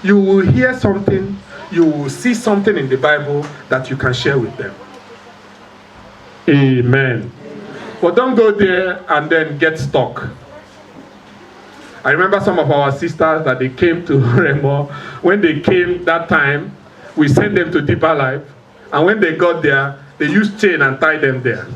You will hear something, you will see something in the Bible that you can share with them. Amen. But don't go there and then get stuck. I remember some of our sisters that they came to Remo. When they came that time, we sent them to Deeper Life. And when they got there, they used chain and tied them there.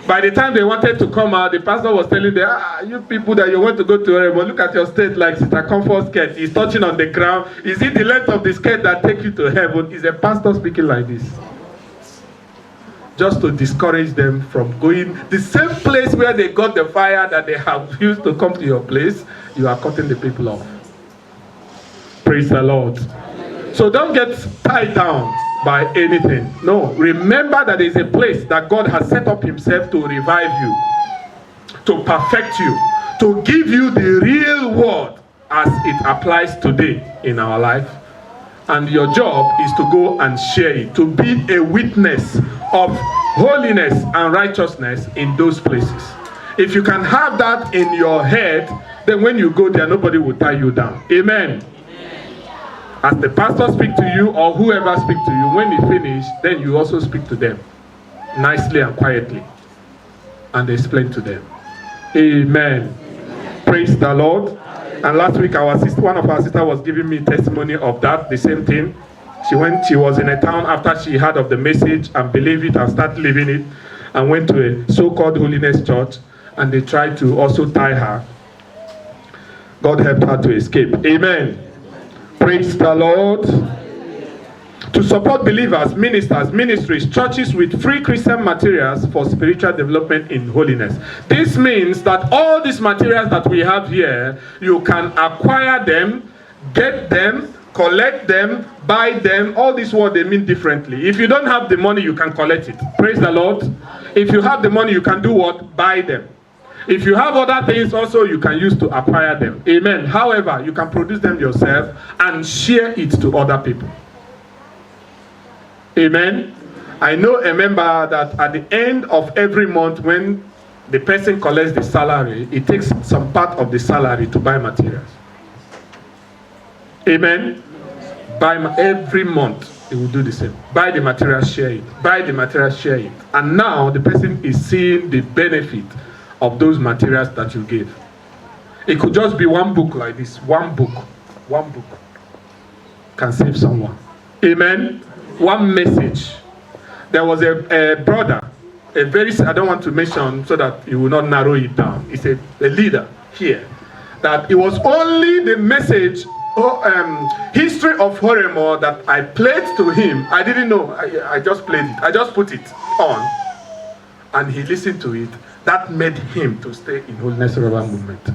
By the time they wanted to come out, the pastor was telling them, you people that you want to go to Remo, look at your state like Sister Comfort skirt. He's touching on the ground. Is it the length of the skirt that take you to heaven? Is a pastor speaking like this? Just to discourage them from going the same place where they got the fire that they have used to come to your place. You are cutting the people off. Praise the Lord. So don't get tied down by anything. No, remember that there is a place that God has set up himself to revive you, to perfect you, to give you the real word as it applies today in our life. And your job is to go and share it, to be a witness of holiness and righteousness in those places. If you can have that in your head, then when you go there, nobody will tie you down. Amen. As the pastor speaks to you or whoever speaks to you, when he finishes, then you also speak to them nicely and quietly and explain to them. Amen. Praise the Lord. And last week, one of our sisters was giving me testimony of that, the same thing. She was in a town after she heard of the message and believed it and started living it, and went to a so-called holiness church, and they tried to also tie her. God helped her to escape. Amen. Praise the Lord. To support believers, ministers, ministries, churches with free Christian materials for spiritual development in holiness. This means that all these materials that we have here, you can acquire them, get them, collect them, buy them. All these words, they mean differently. If you don't have the money, you can collect it. Praise the Lord. If you have the money, you can do what? Buy them. If you have other things also, you can use to acquire them. Amen. However, you can produce them yourself and share it to other people. Amen. I know a member that at the end of every month, when the person collects the salary, it takes some part of the salary to buy materials. Amen. Every month, he will do the same. Buy the material, share it. Buy the material, share it. And now the person is seeing the benefit of those materials that you gave. It could just be one book like this. One book can save someone. Amen. One message. There was a brother, I don't want to mention so that you will not narrow it down. He's a leader here. That it was only the message, history of Horemo that I played to him. I didn't know. I just played it. I just put it on. And he listened to it. That made him to stay in Holiness Revival Movement.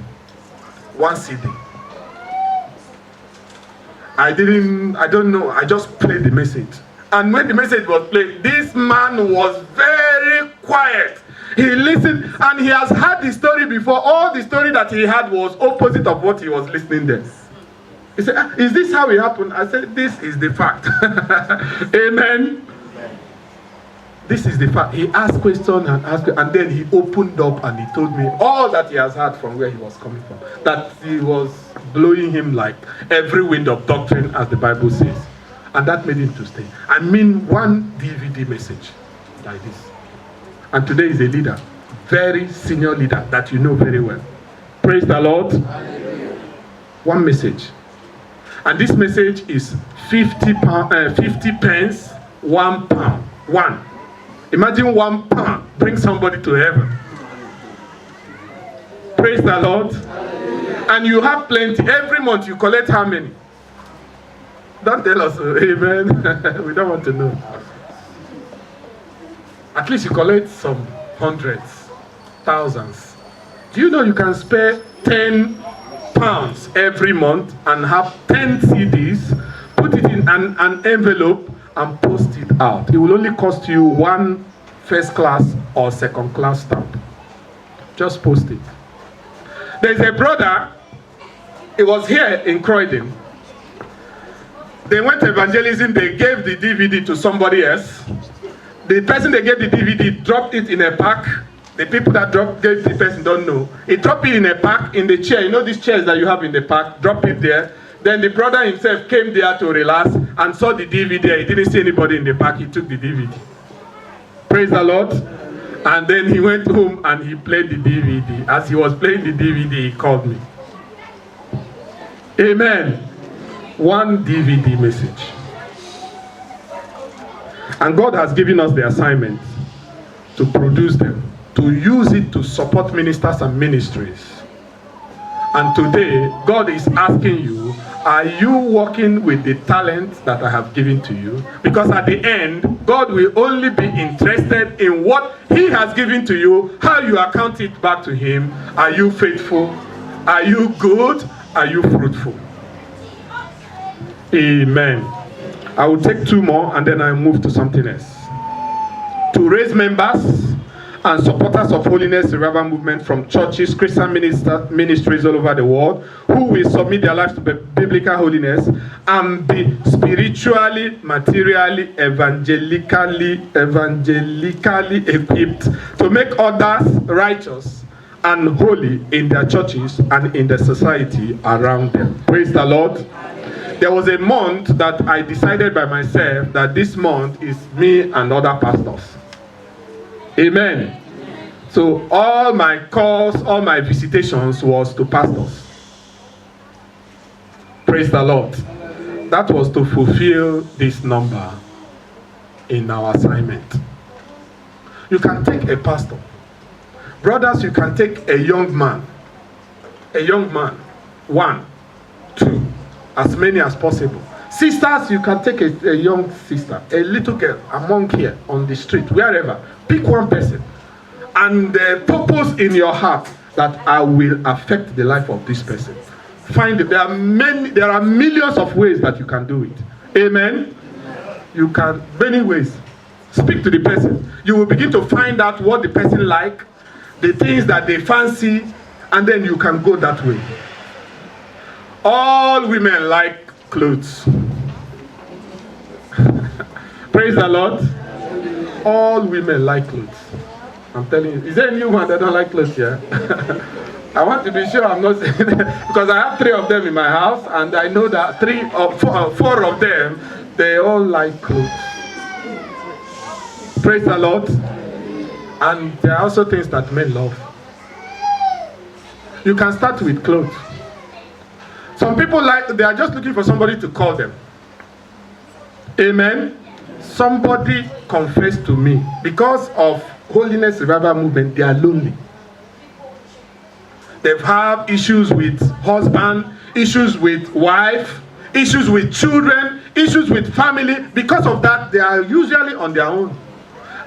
One CD. I don't know. I just played the message. And when the message was played, this man was very quiet. He listened, and he has heard the story before. All the story that he had was opposite of what he was listening there. He said, is this how it happened? I said, this is the fact. Amen. This is the fact. He asked questions and asked, and then he opened up and he told me all that he has heard from where he was coming from. That he was blowing him like every wind of doctrine, as the Bible says. And that made him to stay. I mean, one DVD message like this. And today is a leader, very senior leader that you know very well. Praise the Lord. One message. And this message is 50 pence, 1 pound. One. Imagine 1 pound bring somebody to heaven. Praise the Lord. And you have plenty. Every month you collect how many? Don't tell us, amen. We don't want to know. At least you collect some hundreds, thousands. Do you know you can spare 10 pounds every month and have 10 CDs, put it in an envelope and post it out? It will only cost you 1 first class or second class stamp. Just post it. There's a brother, he was here in Croydon. They went to evangelism, they gave the DVD to somebody else. The person they gave the DVD dropped it in a pack. The people that gave the person don't know. He dropped it in a pack in the chair. You know these chairs that you have in the pack? Drop it there. Then the brother himself came there to relax and saw the DVD. He didn't see anybody in the pack. He took the DVD. Praise the Lord. And then he went home and he played the DVD. As he was playing the DVD, he called me. Amen. One DVD message. And God has given us the assignment to produce them, to use it to support ministers and ministries. And today, God is asking you, are you working with the talent that I have given to you? Because at the end, God will only be interested in what He has given to you, how you account it back to Him. Are you faithful? Are you good? Are you fruitful? Amen. I will take two more and then I move to something else. To raise members and supporters of Holiness Revival Movement from churches, Christian ministries all over the world, who will submit their lives to biblical holiness and be spiritually, materially, evangelically equipped to make others righteous and holy in their churches and in the society around them. Praise the Lord. There was a month that I decided by myself that this month is me and other pastors. Amen. So all my calls, all my visitations was to pastors. Praise the Lord. That was to fulfill this number in our assignment. You can take a pastor. Brothers, you can take a young man. A young man. 1, 2, as many as possible. Sisters, you can take a young sister, a little girl among here on the street, wherever. Pick one person and purpose in your heart that I will affect the life of this person. Find it. There are millions of ways that you can do it. Amen. You can many ways. Speak to the person. You will begin to find out what the person like, the things that they fancy, and then you can go that way. All women like clothes. Praise the Lord. All women like clothes. I'm telling you. Is there any woman that don't like clothes here? I want to be sure I'm not saying that because I have 3 of them in my house and I know that 3 or 4 of them, they all like clothes. Praise the Lord. And there are also things that men love. You can start with clothes. Some people they are just looking for somebody to call them. Amen. Somebody confessed to me, because of Holiness Revival Movement, they are lonely. They've had issues with husband, issues with wife, issues with children, issues with family. Because of that, they are usually on their own.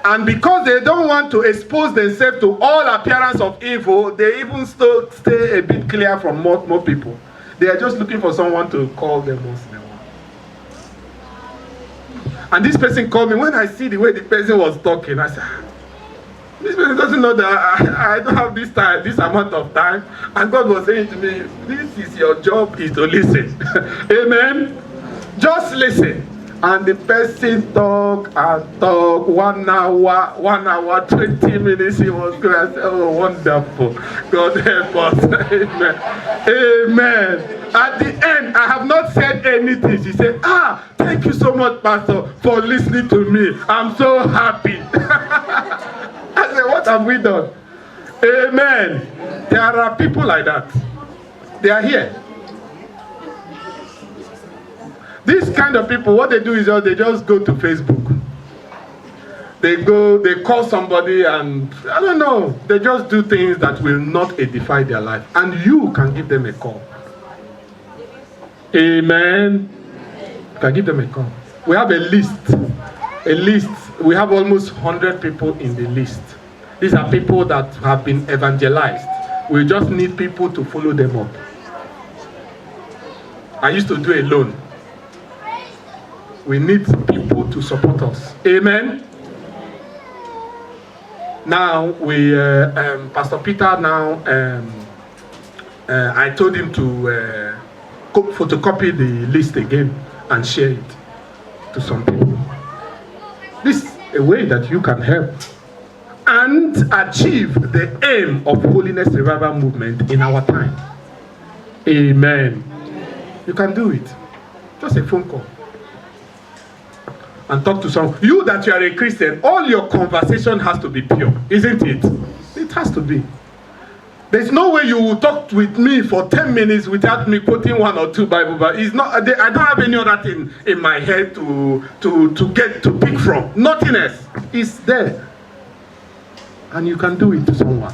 And because they don't want to expose themselves to all appearance of evil, they even still stay a bit clear from more people. They are just looking for someone to call them once in a while. And this person called me. When I see the way the person was talking, I said, this person doesn't know that I don't have this time, this amount of time. And God was saying to me, this is your job, is to listen. Amen. Just listen. And the person talk and talk 1 hour, 20 minutes. He was going. I said, oh, wonderful. God help us. Amen. Amen. At the end, I have not said anything. She said, thank you so much, Pastor, for listening to me. I'm so happy. I said, what have we done? Amen. There are people like that. They are here. These kind of people, what they do is they just go to Facebook. They call somebody and, I don't know, they just do things that will not edify their life. And you can give them a call. Amen. You can give them a call. We have a list. We have almost 100 people in the list. These are people that have been evangelized. We just need people to follow them up. I used to do it alone. We need people to support us. Amen. Now Pastor Peter. I told him to photocopy the list again and share it to some people. This is a way that you can help and achieve the aim of Holiness Revival Movement in our time. Amen. You can do it. Just a phone call. And talk to someone. You that you are a Christian, all your conversation has to be pure, isn't it? It has to be. There's no way you will talk with me for 10 minutes without me quoting one or two Bible verses. It's not. I don't have any other thing in my head to pick from. Nothing else. It's there. And you can do it to someone.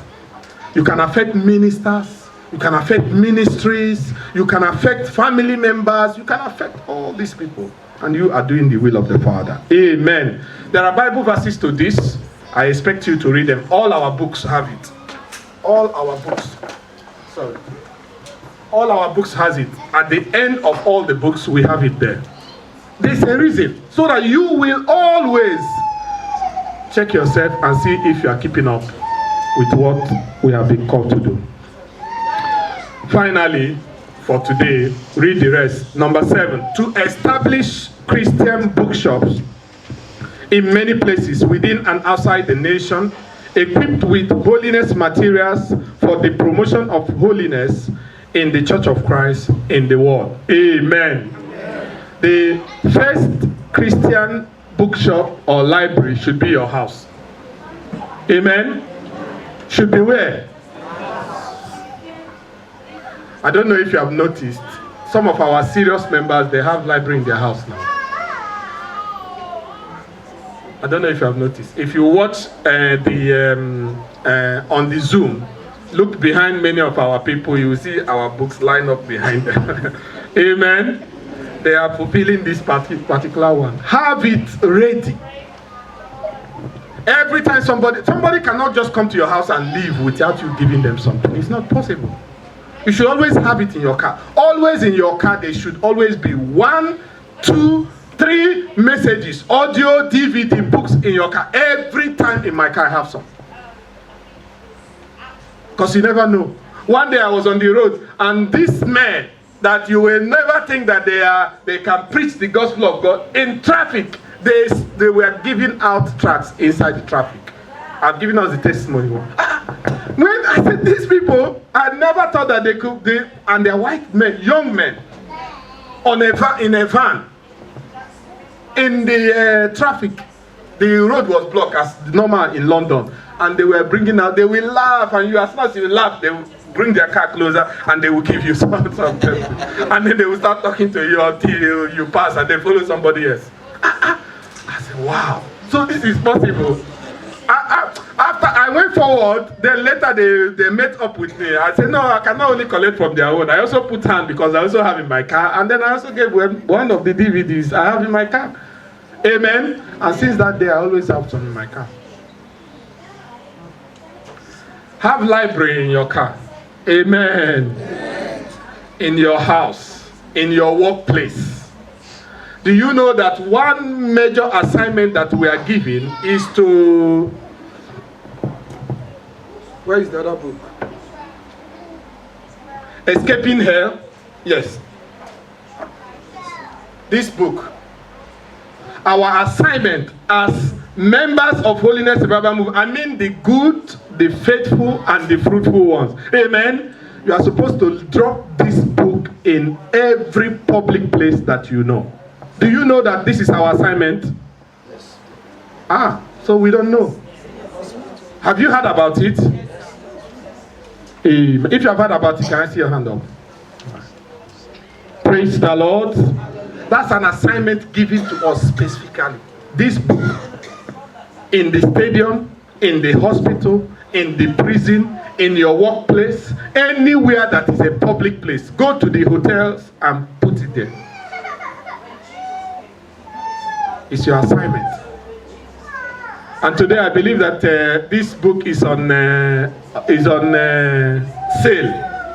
You can affect ministers. You can affect ministries. You can affect family members. You can affect all these people. And you are doing the will of the Father. Amen. There are Bible verses to this. I expect you to read them. All our books have it. All our books. Sorry. All our books has it. At the end of all the books, we have it there. There's a reason. So that you will always check yourself and see if you are keeping up with what we have been called to do. Finally, for today, read the rest. Number 7, to establish Christian bookshops in many places within and outside the nation, equipped with holiness materials for the promotion of holiness in the Church of Christ in the world. Amen. The first Christian bookshop or library should be your house. Amen. Should be where? I don't know if you have noticed, some of our serious members, they have library in their house now. I don't know if you have noticed. If you watch on the Zoom, look behind many of our people, you will see our books lined up behind them. Amen. They are fulfilling this particular one. Have it ready. Every time somebody cannot just come to your house and leave without you giving them something. It's not possible. You should always have it in your car. Always in your car, there should always be 1, 2, 3 messages, audio, DVD, books in your car. Every time in my car, I have some. Because you never know. One day I was on the road, and this man that you will never think that they can preach the gospel of God in traffic. They were giving out tracts inside the traffic. I've given us the testimony. When I said these people, I never thought that they could, and they're white men, young men, in a van, in the traffic. The road was blocked as normal in London, and they were bringing out, they will laugh, and you, as soon as you laugh, they will bring their car closer, and they will give you some and then they will start talking to you until you pass, and they follow somebody else. I said, wow, so this is possible. After I went forward, then later they met up with me. I said, no, I cannot only collect from their own. I also put hand because I also have in my car. And then I also gave one of the DVDs I have in my car. Amen. And since that day, I always have some in my car. Have library in your car. Amen. In your house. In your workplace. Do you know that one major assignment that we are given is to... Where is the other book? Escaping Hell. Yes. This book. Our assignment as members of Holiness Revival Movement, I mean the good, the faithful, and the fruitful ones. Amen. You are supposed to drop this book in every public place that you know. Do you know that this is our assignment? Yes. So we don't know. Have you heard about it? If you have heard about it, can I see your hand up? Praise the Lord. That's an assignment given to us specifically. This book, in the stadium, in the hospital, in the prison, in your workplace, anywhere that is a public place, go to the hotels and put it there. It's your assignment. And today I believe that this book is on sale.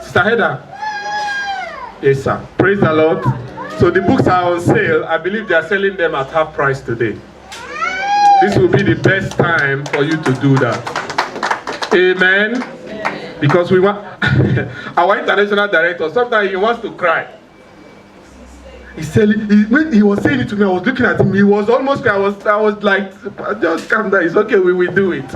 Sister Heather? Yes, sir. Praise the Lord. So the books are on sale. I believe they are selling them at half price today. This will be the best time for you to do that. Amen. Because we want our international director, sometimes he wants to cry. He said, when he was saying it to me, I was looking at him. He was almost, I was like, just calm down. It's okay, we will do it.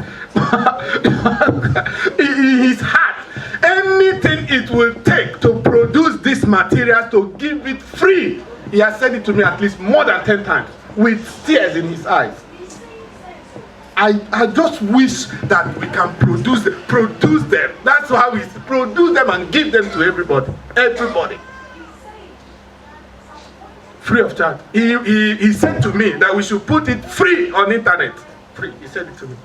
His heart, anything it will take to produce this material, to give it free. He has said it to me at least more than 10 times, with tears in his eyes. I just wish that we can produce them. That's how we produce them and give them to everybody. Everybody. Free of charge. He said to me that we should put it free on internet. Free. He said it to me.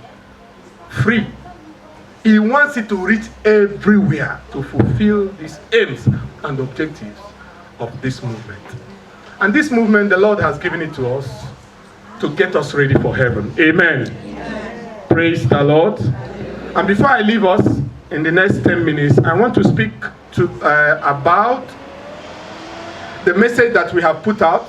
Free. He wants it to reach everywhere to fulfill these aims and objectives of this movement. And this movement, the Lord has given it to us to get us ready for heaven. Amen. Praise the Lord. And before I leave us in the next 10 minutes, I want to speak about the message that we have put out.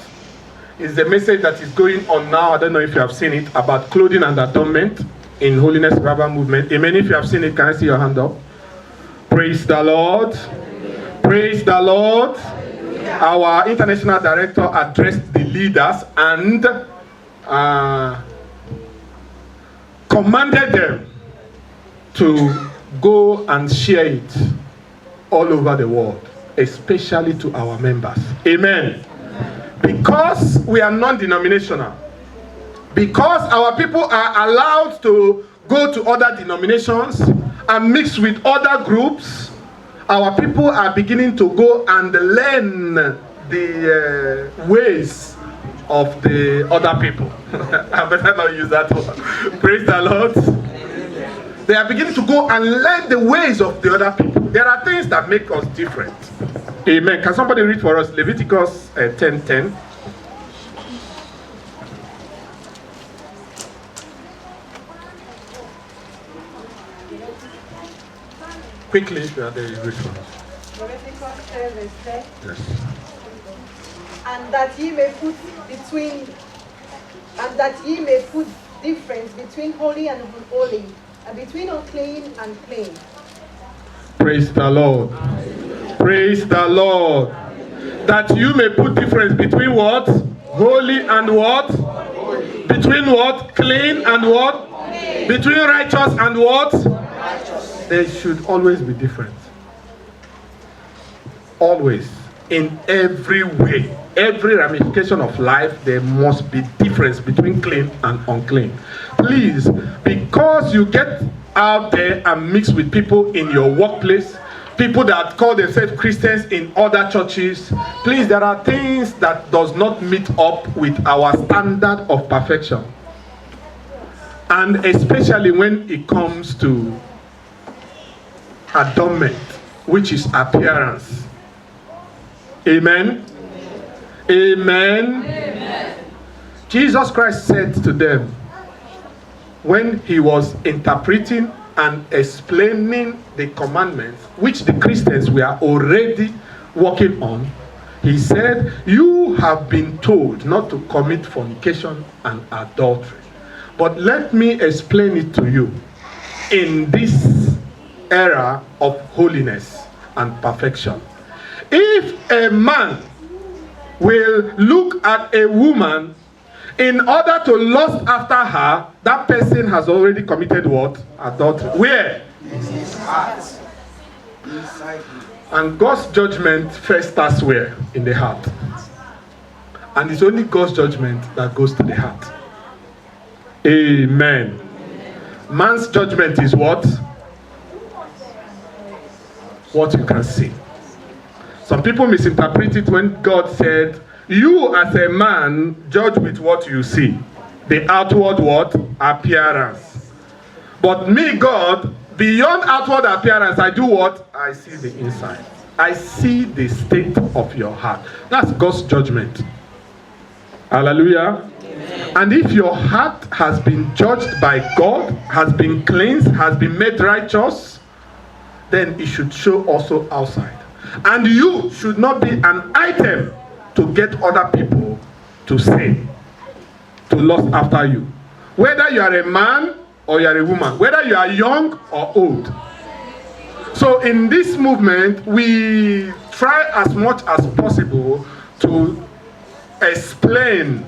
Is the message that is going on now. I don't know if you have seen it, about clothing and adornment in Holiness Revival Movement. Amen. If you have seen it, can I see your hand up? Praise the Lord. Praise the Lord. Our international director addressed the leaders and commanded them to go and share it all over the world, especially to our members. Amen. Because we are non-denominational, because our people are allowed to go to other denominations and mix with other groups, our people are beginning to go and learn the ways of the other people. I better not use that one. Praise the Lord. They are beginning to go and learn the ways of the other people. There are things that make us different. Amen. Can somebody read for us Leviticus 10:10? Quickly, if you are there, you read for us. Leviticus 10 verse 10. Yes. And that ye may put difference between holy and unholy, and between unclean and clean. Praise the Lord. Praise the Lord. That you may put difference between what? Holy and what? Between what? Clean and what? Between righteous and what? There should always be difference. Always. In every way, every ramification of life, there must be difference between clean and unclean. Please, because you get out there and mix with people in your workplace, people that call themselves Christians in other churches, please, there are things that does not meet up with our standard of perfection. And especially when it comes to adornment, which is appearance. Amen. Amen. Amen. Jesus Christ said to them, when he was interpreting and explaining the commandments, which the Christians were already working on, he said, you have been told not to commit fornication and adultery. But let me explain it to you. In this era of holiness and perfection, if a man will look at a woman in order to lust after her, that person has already committed what? Adultery. Where? In his heart. And God's judgment first starts where? In the heart. And it's only God's judgment that goes to the heart. Amen. Man's judgment is what? What you can see. Some people misinterpret it when God said, you as a man judge with what you see. The outward what? Appearance. But me, God, beyond outward appearance, I do what? I see the inside. I see the state of your heart. That's God's judgment. Hallelujah. Amen. And if your heart has been judged by God, has been cleansed, has been made righteous, then it should show also outside. And you should not be an item to get other people to say, to lust after you. Whether you are a man or you are a woman, whether you are young or old. So in this movement, we try as much as possible to explain,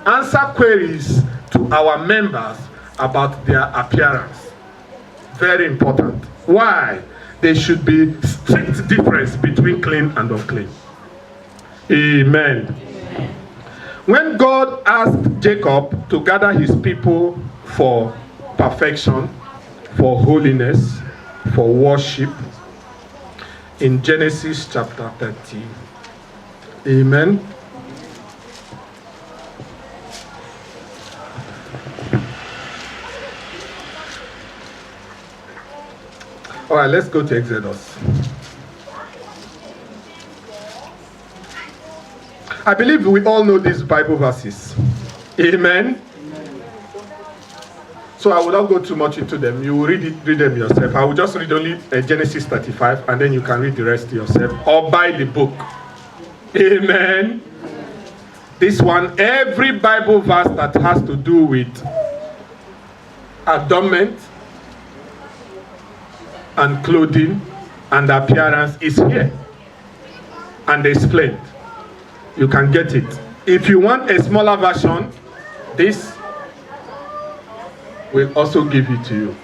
answer queries to our members about their appearance. Very important. Why? There should be strict difference between clean and unclean. Amen. When God asked Jacob to gather his people for perfection, for holiness, for worship, in Genesis chapter 30. Amen. All right, let's go to Exodus. I believe we all know these Bible verses. Amen. So I will not go too much into them. You will read them yourself. I will just read only Genesis 35, and then you can read the rest yourself, or buy the book. Amen. This one, every Bible verse that has to do with adornment and clothing and appearance is here and explained. You can get it. If you want a smaller version, this will also give it to you.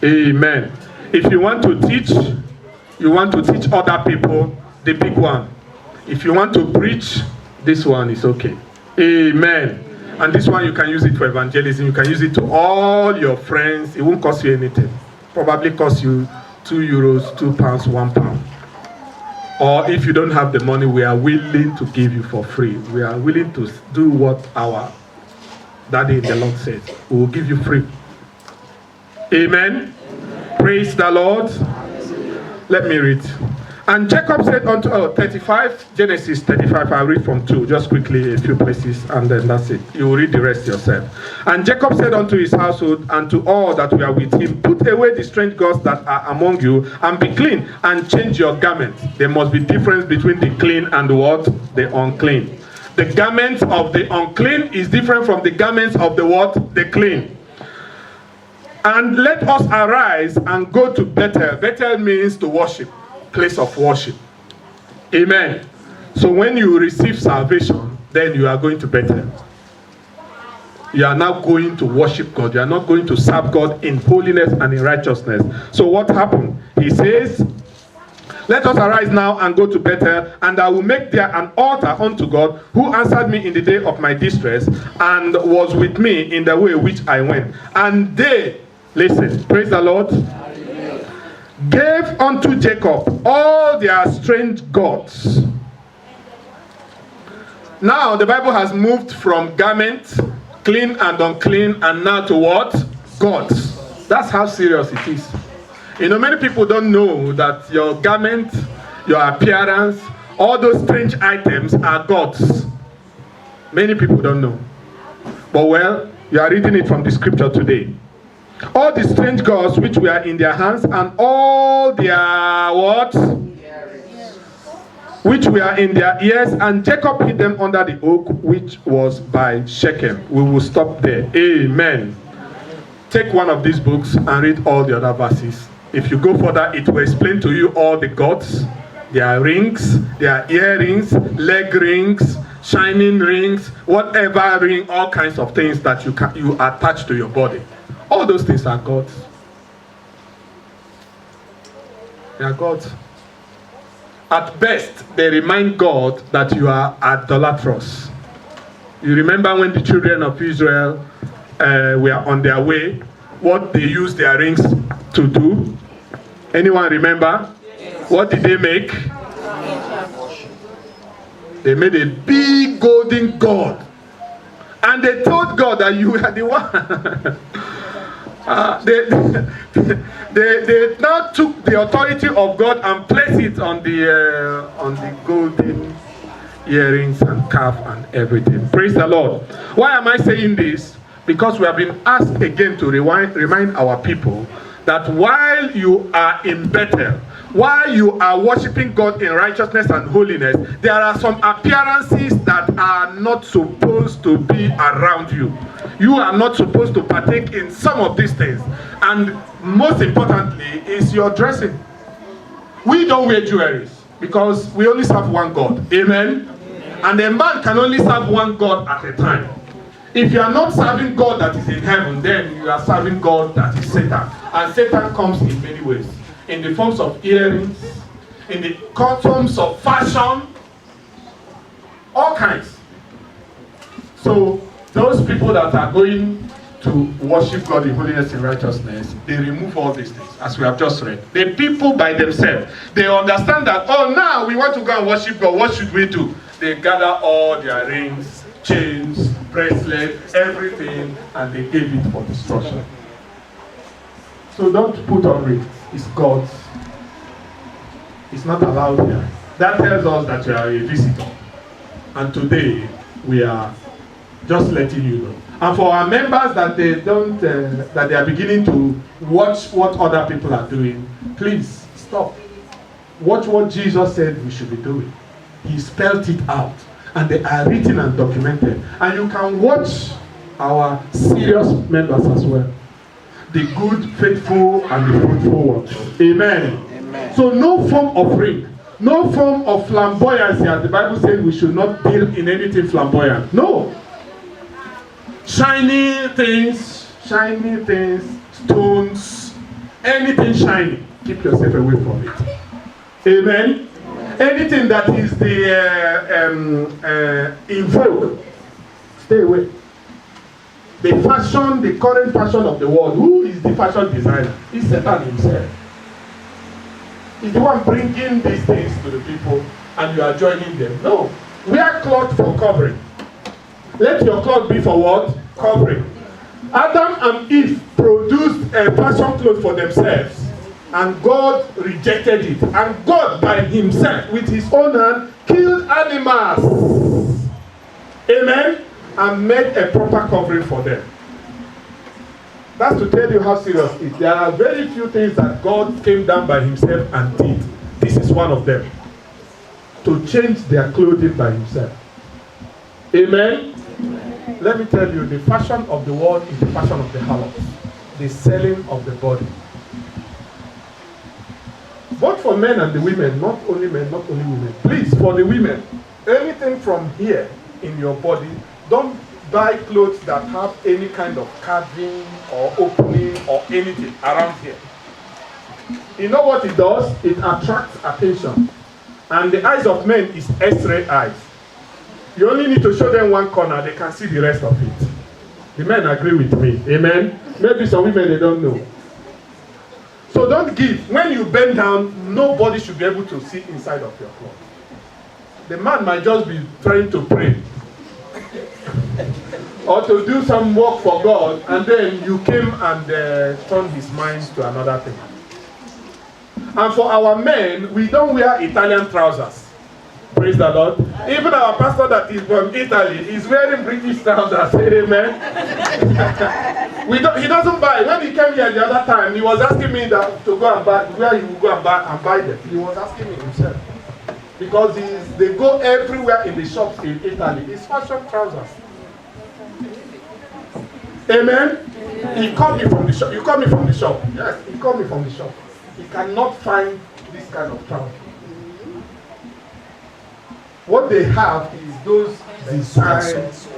Amen. If you want to teach other people, the big one. If you want to preach, this one is okay. Amen. And this one you can use it for evangelism. You can use it to all your friends. It won't cost you anything. Probably cost you €2, £2, £1. Or if you don't have the money, we are willing to give you for free. We are willing to do what our Daddy in the Lord says. We will give you free. Amen. Praise the Lord. Let me read. And Jacob said unto 35, Genesis 35, I'll read from 2, just quickly a few places, and then that's it. You will read the rest yourself. And Jacob said unto his household and to all that were with him, put away the strange gods that are among you, and be clean, and change your garments. There must be difference between the clean and the what? The unclean. The garments of the unclean is different from the garments of the what? The clean. And let us arise and go to Bethel. Bethel means to worship. Place of worship. Amen. So when you receive salvation, then you are going to Bethel. You are now going to worship God. You are not going to serve God in holiness and in righteousness. So what happened? He says, let us arise now and go to Bethel, and I will make there an altar unto God, who answered me in the day of my distress, and was with me in the way which I went. And they, listen, praise the Lord, gave unto Jacob all their strange gods. Now the Bible has moved from garment, clean and unclean, and now to what? Gods. That's how serious it is. You know, many people don't know that your garment, your appearance, all those strange items are gods. Many people don't know. But well, you are reading it from the scripture today. All the strange gods which were in their hands, and all their what? Which were in their ears, and Jacob hid them under the oak which was by Shechem. We will stop there. Amen. Take one of these books and read all the other verses. If you go further, it will explain to you all the gods, their rings, their earrings, leg rings, shining rings, whatever ring, all kinds of things that you attach to your body. All those things are gods. They are gods. At best, they remind God that you are idolatrous. You remember when the children of Israel were on their way, what they used their rings to do? Anyone remember? Yes. What did they make? They made a big golden god. And they told God that you are the one. They now took the authority of God and placed it on the golden earrings and calf and everything. Praise the Lord. Why am I saying this? Because we have been asked again to remind our people that while you are in Bethel, while you are worshiping God in righteousness and holiness, there are some appearances that are not supposed to be around you. You are not supposed to partake in some of these things. And most importantly is your dressing. We don't wear jewelry because we only serve one God. Amen? And a man can only serve one God at a time. If you are not serving God that is in heaven, then you are serving God that is Satan. And Satan comes in many ways. In the forms of earrings, in the forms of fashion, all kinds. So those people that are going to worship God in holiness and righteousness, they remove all these things, as we have just read. The people by themselves, they understand that, oh, now we want to go and worship God. What should we do? They gather all their rings, chains, bracelets, everything, and they gave it for destruction. So don't put on rings. It's God's. It's not allowed here. That tells us that you are a visitor. And today, we are just letting you know. And for our members that they don't, that they are beginning to watch what other people are doing, please stop. Watch what Jesus said we should be doing. He spelled it out, and they are written and documented. And you can watch our serious members as well. The good, faithful, and the fruitful ones. Amen. Amen. So no form of ring, no form of flamboyancy, as the Bible says we should not deal in anything flamboyant. No. Shiny things, stones, anything shiny, keep yourself away from it. Amen. Anything that is the in vogue, stay away. The fashion, the current fashion of the world, who is the fashion designer? It's Satan himself. He's the one bringing these things to the people, and you are joining them. No. Wear cloth for covering. Let your cloth be for what? Covering. Adam and Eve produced a fashion cloth for themselves, and God rejected it. And God by himself, with his own hand, killed animals. Amen? And made a proper covering for them. That's to tell you how serious it is. There are very few things that God came down by himself and did. This is one of them. To change their clothing by himself. Amen? Amen. Let me tell you, the fashion of the world is the fashion of the harlot. The selling of the body. Both for men and the women, not only men, not only women. Please, for the women, anything from here in your body, don't buy clothes that have any kind of carving or opening or anything around here. You know what it does? It attracts attention. And the eyes of men is X-ray eyes. You only need to show them one corner, they can see the rest of it. The men agree with me. Amen? Maybe some women, they don't know. So don't give. When you bend down, nobody should be able to see inside of your cloth. The man might just be trying to pray. Or to do some work for God, and then you came and turned his mind to another thing. And for our men, we don't wear Italian trousers. Praise the Lord. Even our pastor that is from Italy is wearing British trousers. Amen. He doesn't buy. When he came here the other time, he was asking me that to go and buy, where he would go and buy them. He was asking me himself. Because they go everywhere in the shops in Italy. It's fashion trousers. Amen? Amen. He called me from the shop. You called me from the shop. Yes, he called me from the shop. He cannot find this kind of trousers. What they have is those designs.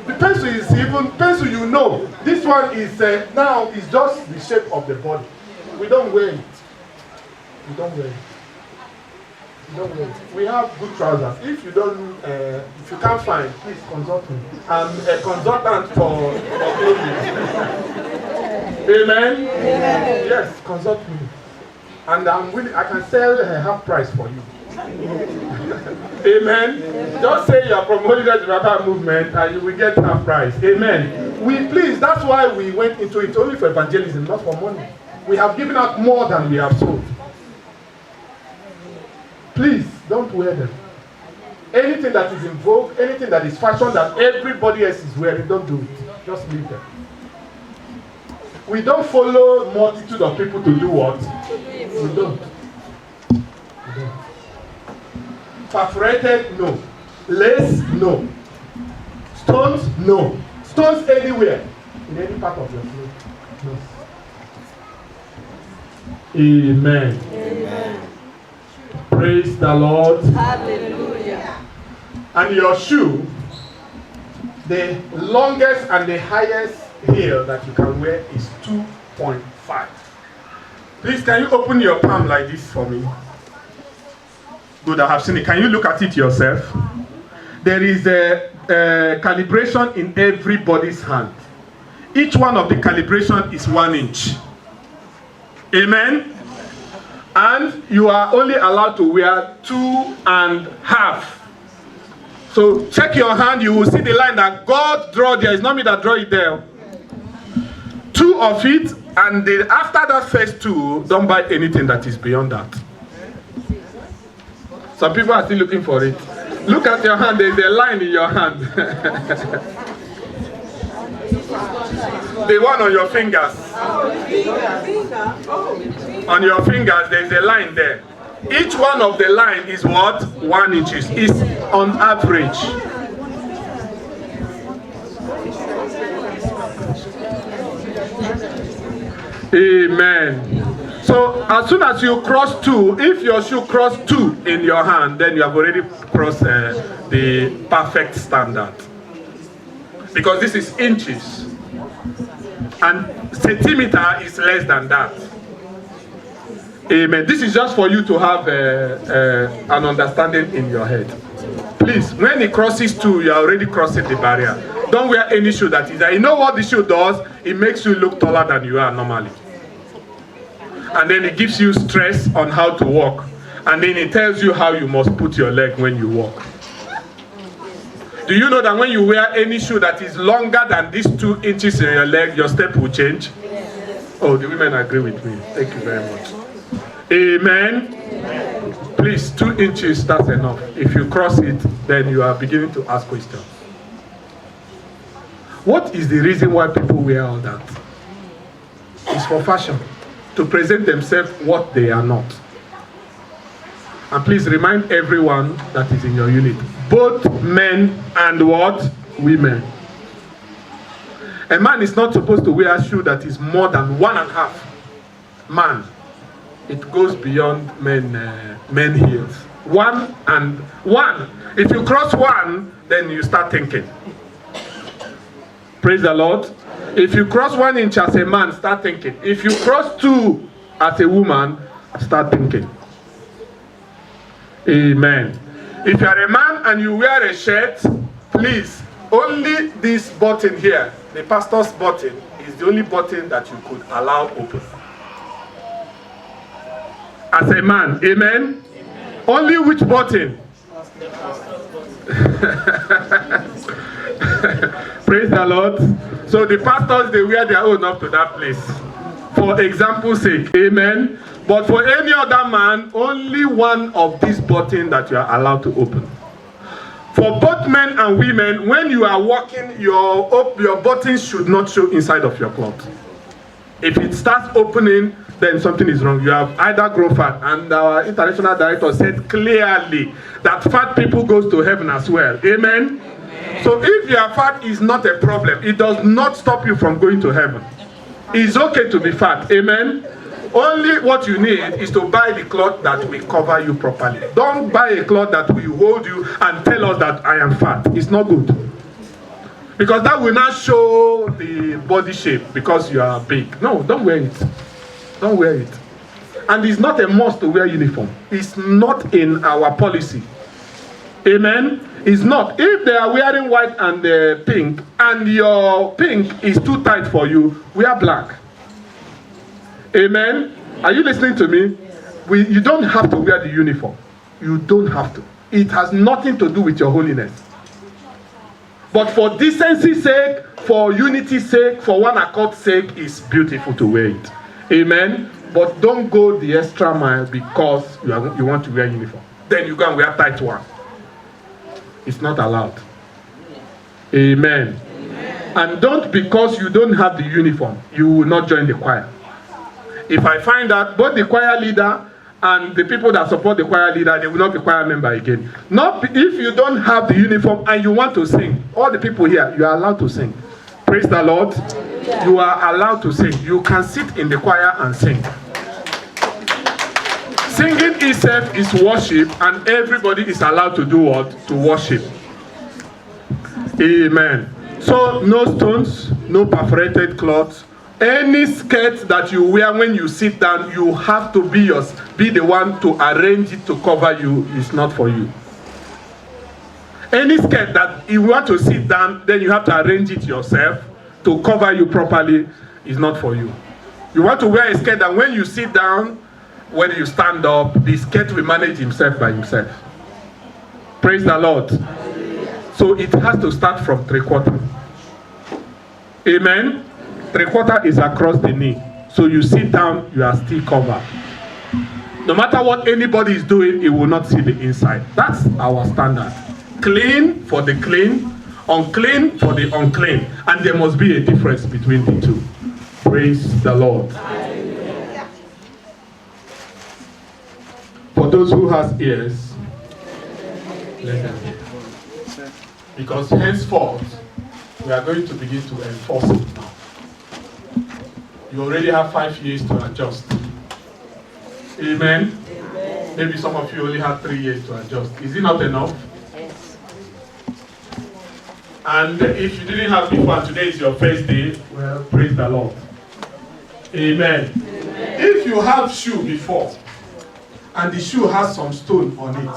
The pencil is even pencil, you know. This one is now is just the shape of the body. We don't wear it. We don't wear it. We have good trousers. If you don't, if you can't find, please consult me. I'm a consultant for clothing. Amen? Amen? Yes, consult me. And I'm willing, I can sell a half price for you. Amen? Just say you are from Holy Ghost Revival Movement and you will get half price. Amen? Please, that's why we went into it only for evangelism, not for money. We have given out more than we have sold. Please, don't wear them. Anything that is in vogue, anything that is fashion that everybody else is wearing, don't do it. Just leave them. We don't follow multitude of people to do what? We don't. Perforated, no. Lace, no. Stones, no. Stones anywhere. In any part of your clothes. No. Amen. Amen. Praise the Lord. Hallelujah. And your shoe, the longest and the highest heel that you can wear is 2.5. Please, can you open your palm like this for me? Good, I have seen it. Can you look at it yourself? There is a calibration in everybody's hand. Each one of the calibration is 1 inch. Amen? And you are only allowed to wear 2.5. So check your hand, you will see the line that God drew there. It's not me that draw it there. 2 of it, and then after that first 2, don't buy anything that is beyond that. Some people are still looking for it. Look at your hand, there's a line in your hand. The one on your fingers. On your fingers, there's a line there. Each one of the line is what? 1 inch. Is on average. Amen. So as soon as you cross 2, if your shoe cross 2 in your hand, then you have already crossed the perfect standard. Because this is inches. And centimeter is less than that. Amen. This is just for you to have an understanding in your head. Please, when it crosses 2, you are already crossing the barrier. Don't wear any shoe that is there. You know what the shoe does? It makes you look taller than you are normally. And then it gives you stress on how to walk. And then it tells you how you must put your leg when you walk. Do you know that when you wear any shoe that is longer than these 2 inches in your leg, your step will change? Oh, the women agree with me. Thank you very much. Amen. Please, 2 inches, that's enough. If you cross it, then you are beginning to ask questions. What is the reason why people wear all that? It's for fashion. To present themselves what they are not. And please remind everyone that is in your unit. Both men and what? Women. A man is not supposed to wear a shoe that is more than 1.5. Man. It goes beyond men heels. 1 and 1. If you cross 1, then you start thinking. Praise the Lord. If you cross 1 inch as a man, start thinking. If you cross 2 as a woman, start thinking. Amen. If you are a man and you wear a shirt, please, only this button here, the pastor's button, is the only button that you could allow open. As a man, amen? Only which button? Praise the Lord. So the pastors, they wear their own up to that place. For example's sake, amen? But for any other man, only one of these buttons that you are allowed to open. For both men and women, when you are walking, your buttons should not show inside of your cloth. If it starts opening, then something is wrong. You have either grown fat, and our international director said clearly that fat people goes to heaven as well. Amen? So if your fat is not a problem, it does not stop you from going to heaven. It's okay to be fat. Amen? Only what you need is to buy the cloth that will cover you properly. Don't buy a cloth that will hold you and tell us that I am fat. It's not good. Because that will not show the body shape because you are big. No, don't wear it. Don't wear it. And it's not a must to wear uniform. It's not in our policy. Amen? It's not. If they are wearing white and pink, and your pink is too tight for you, wear black. Amen? Are you listening to me? You don't have to wear the uniform. You don't have to. It has nothing to do with your holiness. But for decency's sake, for unity's sake, for one accord's sake, it's beautiful to wear it. Amen? But don't go the extra mile because you want to wear uniform. Then you go and wear tight one. It's not allowed. Amen. And don't, because you don't have the uniform, you will not join the choir. If I find out both the choir leader and the people that support the choir leader, they will not be choir member again. Not if you don't have the uniform and you want to sing. All the people here, you are allowed to sing. Praise the Lord. You are allowed to sing. You can sit in the choir and sing. Singing itself is worship, and everybody is allowed to do what? To worship. Amen. So no stones, no perforated cloths. Any skirt that you wear when you sit down, you have to be the one to arrange it to cover you. It's not for you. Any skirt that you want to sit down, then you have to arrange it yourself to cover you properly. Is not for you. You want to wear a skirt that when you sit down, when you stand up, the skirt will manage himself by himself. Praise the Lord. So it has to start from 3/4. Amen. 3/4 is across the knee. So you sit down, you are still covered. No matter what anybody is doing, it will not see the inside. That's our standard. Clean for the clean, unclean for the unclean. And there must be a difference between the two. Praise the Lord. For those who has ears, let them hear. Because henceforth, we are going to begin to enforce it now. You already have 5 years to adjust. Amen? Amen. Maybe some of you only have 3 years to adjust. Is it not enough? Yes. And if you didn't have before and today is your first day, well, praise the Lord. Amen. Amen. If you have shoe before, and the shoe has some stone on it,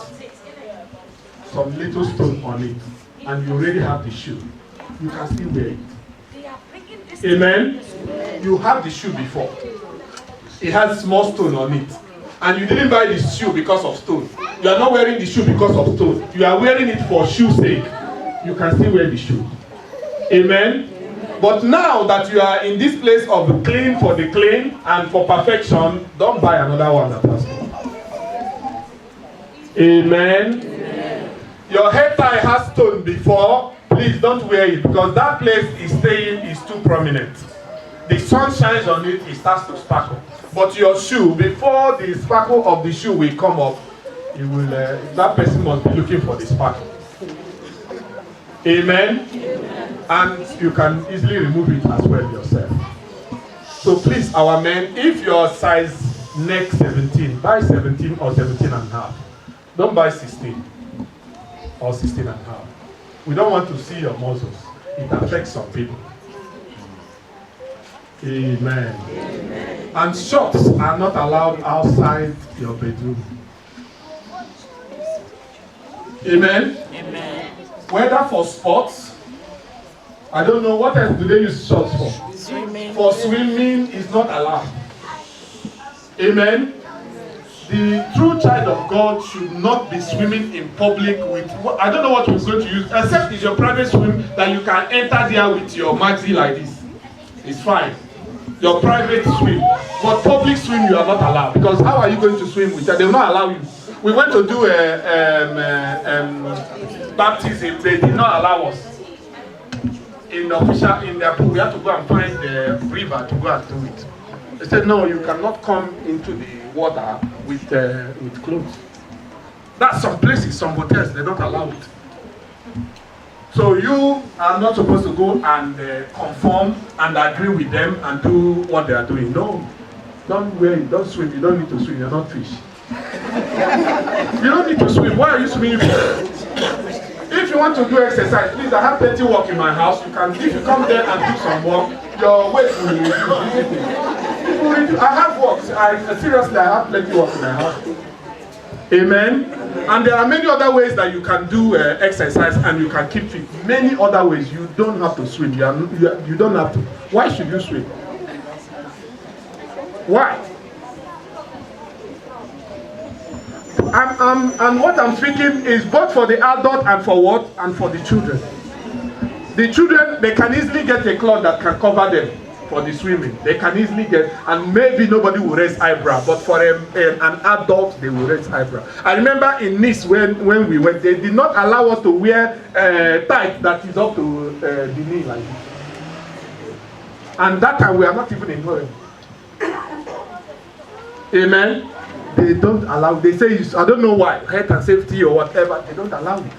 some little stone on it, and you already have the shoe, you can still wear it. Amen. You have the shoe before. It has small stone on it. And you didn't buy the shoe because of stone. You are not wearing the shoe because of stone. You are wearing it for shoe's sake. You can still wear the shoe. Amen. But now that you are in this place of clean for the clean and for perfection, don't buy another one that has stone. Amen. Your head tie has stone before. Please don't wear it because that place is too prominent. The sun shines on it, it starts to sparkle. But your shoe, before the sparkle of the shoe will come up, it will. That person must be looking for the sparkle. Amen? Amen. And you can easily remove it as well yourself. So please, our men, if your size neck 17, buy 17 or 17 and a half. Don't buy 16 or 16 and a half. We don't want to see your muscles. It affects some people. Amen. Amen. And shorts are not allowed outside your bedroom. Amen. Amen. Whether for sports, I don't know what else do they use shorts for. Swimming. For swimming is not allowed. Amen. The true child of God should not be swimming in public with, I don't know what we're going to use, except it's your private swim that you can enter there with your maxi like this. It's fine. Your private swim. But public swim you are not allowed. Because how are you going to swim with that? They will not allow you. We went to do a baptism. They did not allow us. In their pool, we had to go and find the river to go and do it. They said, no, you cannot come into the water with clothes. That's some places, some hotels, they don't allow it. So you are not supposed to go and conform and agree with them and do what they are doing. No, don't wear it, don't swim. You don't need to swim, you're not fish. You don't need to swim. Why are you swimming for? If you want to do exercise, please, I have plenty work in my house. You can, if you come there and do some work, your weight will reduce. I have work. Seriously, I have plenty work in my house. Amen. And there are many other ways that you can do exercise and you can keep fit. Many other ways. You don't have to swim. You don't have to. Why should you swim? Why? And what I'm speaking is both for the adult and for what? And for the children. The children, they can easily get a cloth that can cover them for the swimming. They can easily get, and maybe nobody will raise eyebrow, but for an adult, they will raise eyebrow. I remember in Nice when we went, they did not allow us to wear tight that is up to the knee like this. And that time we are not even in hurry. Amen. They don't allow, they say, I don't know why, health and safety or whatever, they don't allow it.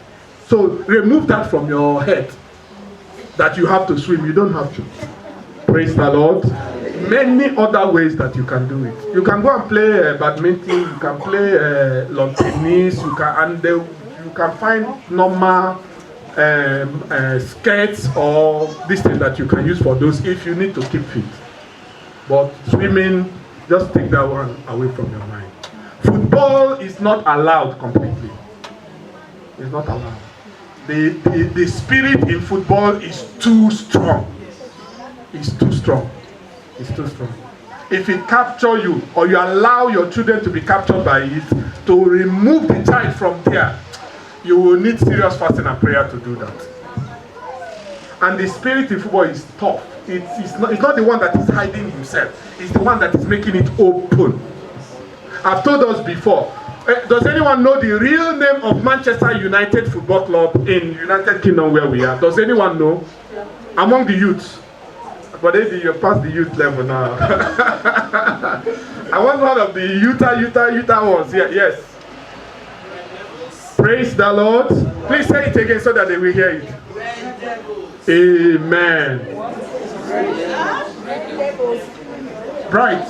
So remove that from your head, that you have to swim, you don't have to. Praise the Lord. Many other ways that you can do it. You can go and play badminton, you can play lawn tennis, you can find normal skirts or this thing that you can use for those if you need to keep fit. But swimming, just take that one away from your mind. Football is not allowed completely. It's not allowed. The spirit in football is too strong. It's too strong. It's too strong. If it captures you, or you allow your children to be captured by it, to remove the child from there, you will need serious fasting and prayer to do that. And the spirit in football is tough. It's not the one that is hiding himself. It's the one that is making it open. I've told us before. Does anyone know the real name of Manchester United Football Club in United Kingdom where we are? Does anyone know? Among the youths. But you're past the youth level now. I want one of the Utah ones. Yeah, yes. Praise the Lord. Please say it again so that they will hear it. Amen. Right.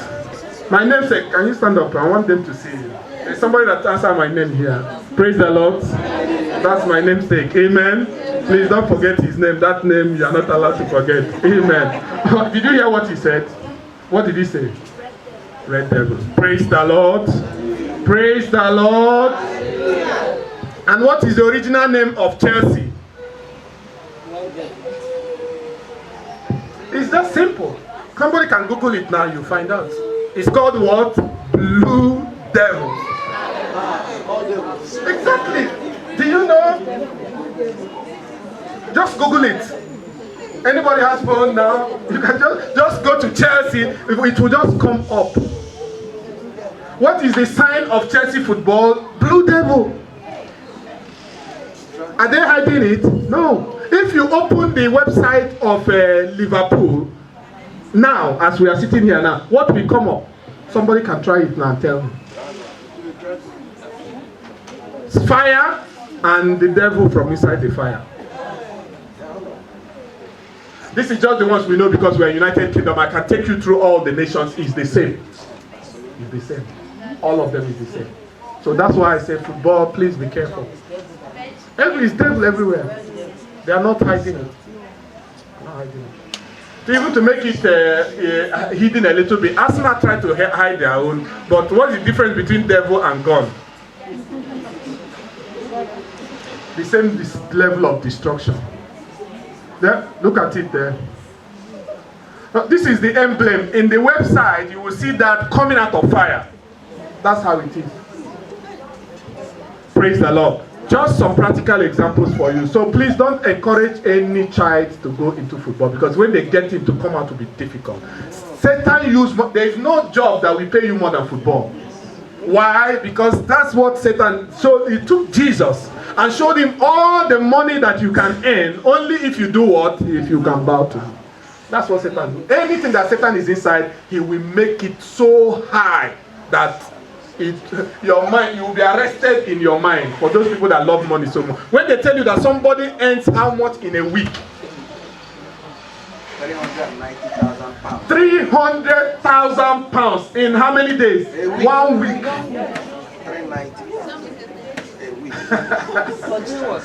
My namesake, can you stand up? I want them to see you. There's somebody that answered my name here. Praise the Lord. That's my namesake. Amen. Please don't forget his name. That name you are not allowed to forget. Amen. Did you hear what he said? What did he say? Red Devils. Praise the Lord. Praise the Lord. And what is the original name of Chelsea? It's just simple. Somebody can Google it now, you find out. It's called what? Blue Devils. Exactly. Do you know? Just Google it. Anybody has phone now? You can just go to Chelsea. It will just come up. What is the sign of Chelsea football? Blue Devil. Are they hiding it? No. If you open the website of Liverpool now, as we are sitting here now, what will come up? Somebody can try it now and tell me. It's fire and the devil from inside the fire. This is just the ones we know because we are United Kingdom. I can take you through all the nations. It's the same. It's the same. All of them is the same. So that's why I say football, please be careful. It's devil everywhere. They are not hiding it. Not hiding it. Even to make it hidden a little bit, Arsenal tried to hide their own. But what is the difference between devil and gun? The same level of destruction. There, look at it there. This is the emblem. In the website, you will see that coming out of fire. That's how it is. Praise the Lord. Just some practical examples for you. So please don't encourage any child to go into football because when they get in to come out will be difficult. Satan there is no job that will pay you more than football. Why? Because that's what Satan showed. He took Jesus and showed him all the money that you can earn only if you do what? If you can bow to him. That's what Satan does. Anything that Satan is inside, he will make it so high that your mind, you will be arrested in your mind. For those people that love money so much, when they tell you that somebody earns how much in a week? 390,000 pounds. 300,000 pounds in how many days? 1 week. 390 a week.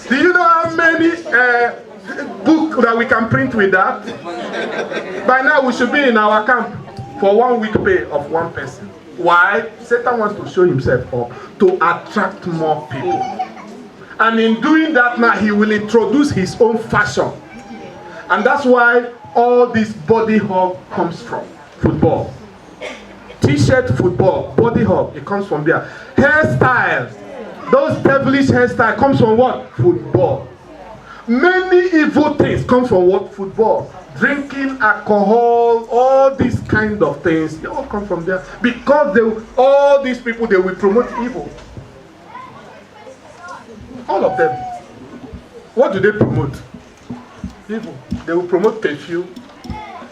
Do you know how many books that we can print with that? By now we should be in our camp for 1 week pay of one person. Why? Satan wants to show himself up to attract more people. And in doing that now, he will introduce his own fashion. And that's why all this body hug comes from football. T-shirt, football, body hug, it comes from there. Hairstyles, those devilish hairstyles comes from what? Football. Many evil things come from what? Football. Drinking, alcohol, all these kind of things, they all come from there. Because all these people, they will promote evil. All of them. What do they promote? Evil. They will promote perfume,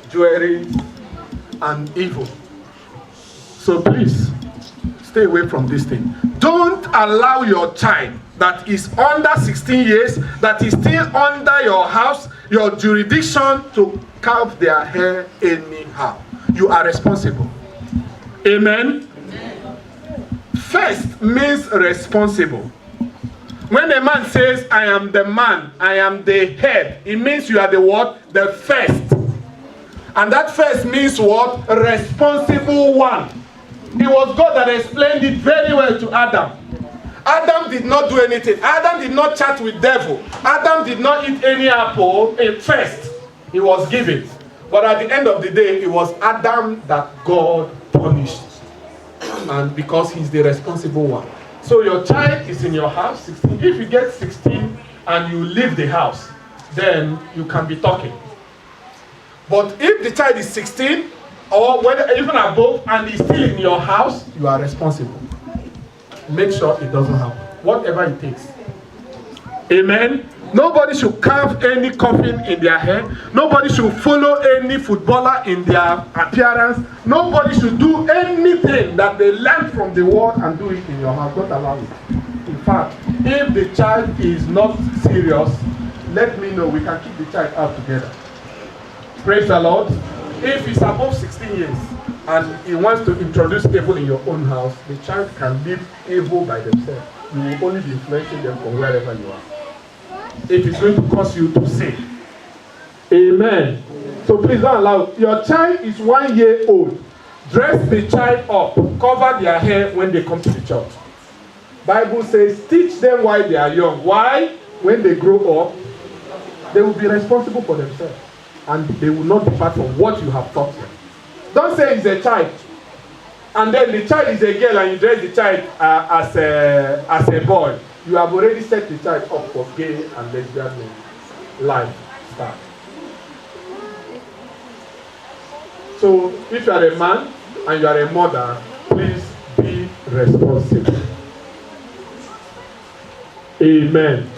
jewelry, and evil. So please, stay away from this thing. Don't allow your child that is under 16 years, that is still under your house, your jurisdiction, to carve their hair anyhow. You are responsible. Amen? First means responsible. When a man says, I am the man, I am the head, it means you are the what? The first. And that first means what? A responsible one. It was God that explained it very well to Adam. Adam did not do anything. Adam did not chat with devil. Adam did not eat any apple at first. He was given. But at the end of the day, it was Adam that God punished. And because he's the responsible one. So your child is in your house, 16. If you get 16 and you leave the house, then you can be talking. But if the child is 16, or whether even above, and he's still in your house, you are responsible. Make sure it doesn't happen. Whatever it takes. Amen. Nobody should carve any coffin in their head. Nobody should follow any footballer in their appearance. Nobody should do anything that they learn from the world and do it in your house. Don't allow it. In fact, if the child is not serious, let me know. We can keep the child out together. Praise the Lord. If he's above 16 years and he wants to introduce evil in your own house, the child can live evil by themselves. You will only be influencing them from wherever you are. If it's going to cause you to sin. Amen. So please don't allow. Your child is 1 year old. Dress the child up. Cover their hair when they come to the church. Bible says, teach them while they are young. Why? When they grow up, they will be responsible for themselves. And they will not depart from what you have taught them. Don't say it's a child. And then the child is a girl and you dress the child as a boy. You have already set the child up for gay and lesbian lifestyle. So if you are a man and you are a mother, please be responsible. Amen.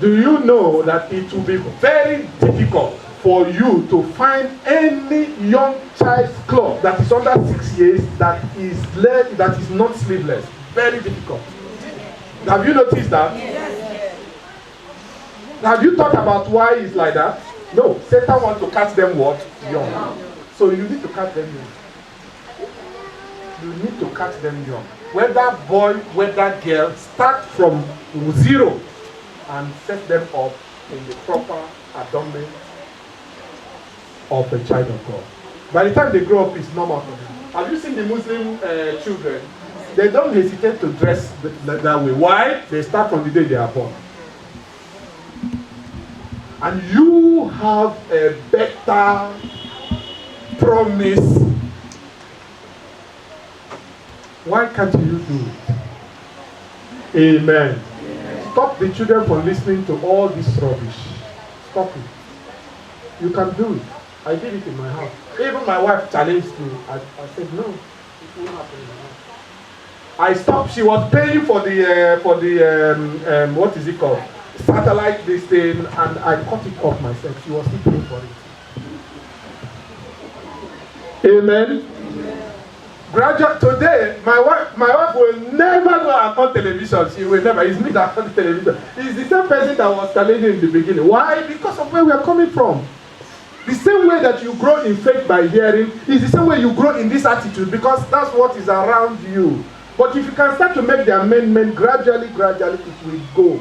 Do you know that it will be very difficult for you to find any young child's cloth that is under 6 years that is not sleeveless? Very difficult. Have you noticed that? Yes. Have you thought about why it's like that? No. Satan wants to catch them what? Young. So you need to catch them young. You need to catch them young. Whether boy, whether girl, start from 0 and set them up in the proper adornment of a child of God. By the time they grow up, it's normal for them. Have you seen the Muslim children? They don't hesitate to dress that way. Why? They start from the day they are born. And you have a better promise. Why can't you do it? Amen. Stop the children from listening to all this rubbish. Stop it. You can do it. I did it in my house. Even my wife challenged me. I said, no, it won't happen in my house. I stopped. She was paying for the what is it called? Satellite this thing, and I cut it off myself. She was still paying for it. Amen. Graduate today, my wife will never go on television. She will never. It's me that on television. It's the same person that was challenging in the beginning. Why? Because of where we are coming from. The same way that you grow in faith by hearing is the same way you grow in this attitude, because that's what is around you. But if you can start to make the amendment gradually, it will go.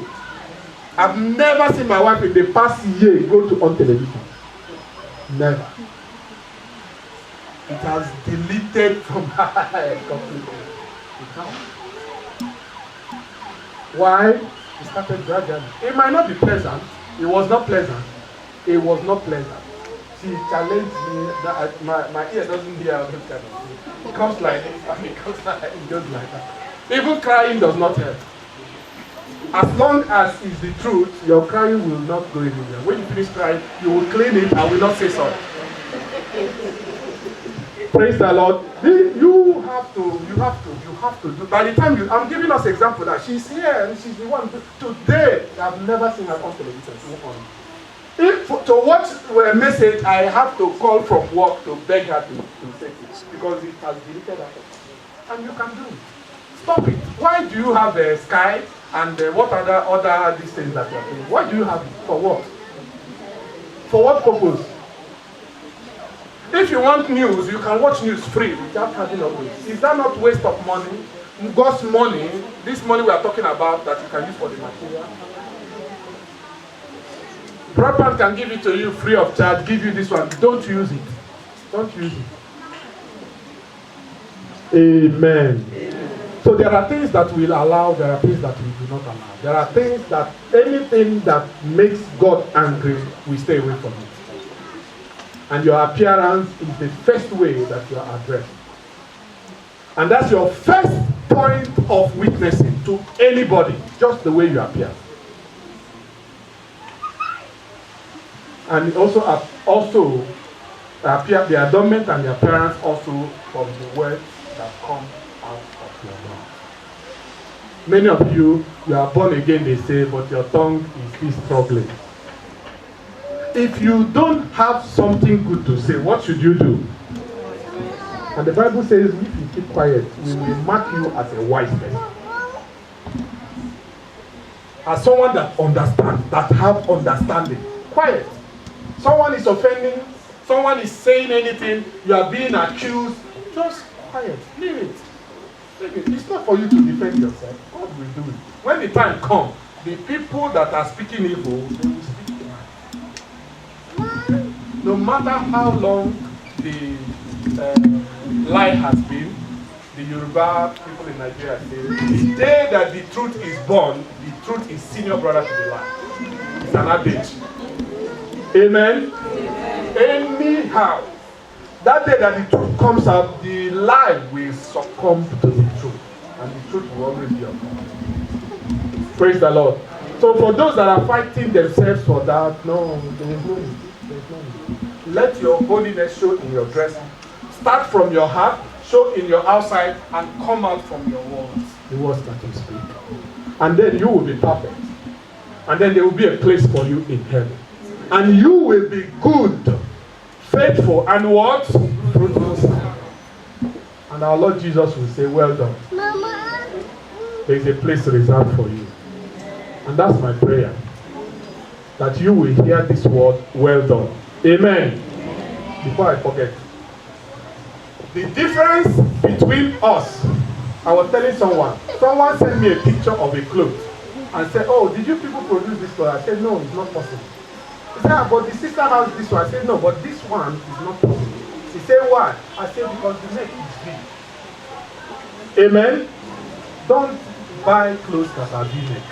I've never seen my wife in the past year go to on television. Never. It has deleted from her head completely. Why? It started gradually. It might not be pleasant. It was not pleasant. It was not pleasant. She challenged me that my ear doesn't hear all this kind of thing. It comes like this and it goes like that. Even crying does not help. As long as it's the truth, your crying will not go anywhere. When you finish crying, you will clean it and will not say sorry. Praise the Lord. You have to do. By the time I'm giving us an example that she's here and she's the one. Today, I've never seen her on television. If to watch a message, I have to call from work to beg her to take it because it has deleted her. And you can do it. Stop it. Why do you have a Sky and what other these things that you are doing? Why do you have it? For what? For what purpose? If you want news, you can watch news free without having a waste. Is that not waste of money? God's money, this money we are talking about that you can use for the material. Broadband can give it to you free of charge, give you this one. Don't use it. Don't use it. Amen. So there are things that we'll allow, there are things that we do not allow. There are things that, anything that makes God angry, we stay away from it. And your appearance is the first way that you are addressed. And that's your first point of witnessing to anybody, just the way you appear. And it also appear, the adornment and the appearance also from the words that come out of your mouth. Many of you are born again, they say, but your tongue is still struggling. If you don't have something good to say, what should you do? And the Bible says, if you keep quiet, we will mark you as a wise person. As someone that understands, that have understanding. Quiet. Someone is offending, someone is saying anything, you are being accused, just quiet. Leave it. Leave it. It's not for you to defend yourself. God will do it. When the time comes, the people that are speaking evil, they will speak right. No matter how long the lie has been, the Yoruba people in Nigeria say, the day that the truth is born, the truth is senior brother to the lie. It's an adage. Amen? Amen. Anyhow, that day that the truth comes out, the lie will succumb to the truth. And the truth will always be upon. Praise the Lord. So for those that are fighting themselves for that, no, there is no need. There is no need. Let your holiness show in your dressing. Start from your heart, show in your outside, and come out from your words. The words that you speak. And then you will be perfect. And then there will be a place for you in heaven. And you will be good, faithful, and what? Fruitful. And our Lord Jesus will say, well done. Mama. There is a place reserved for you. And that's my prayer. That you will hear this word, well done. Amen. Before I forget. The difference between us, I was telling someone sent me a picture of a cloth and said, oh, did you people produce this cloth? I said, no, it's not possible. He said, but the sister has this one. I said, no, but this one is not possible. He said, why? I said, because the neck is big. Amen? Don't buy clothes that are V-neck.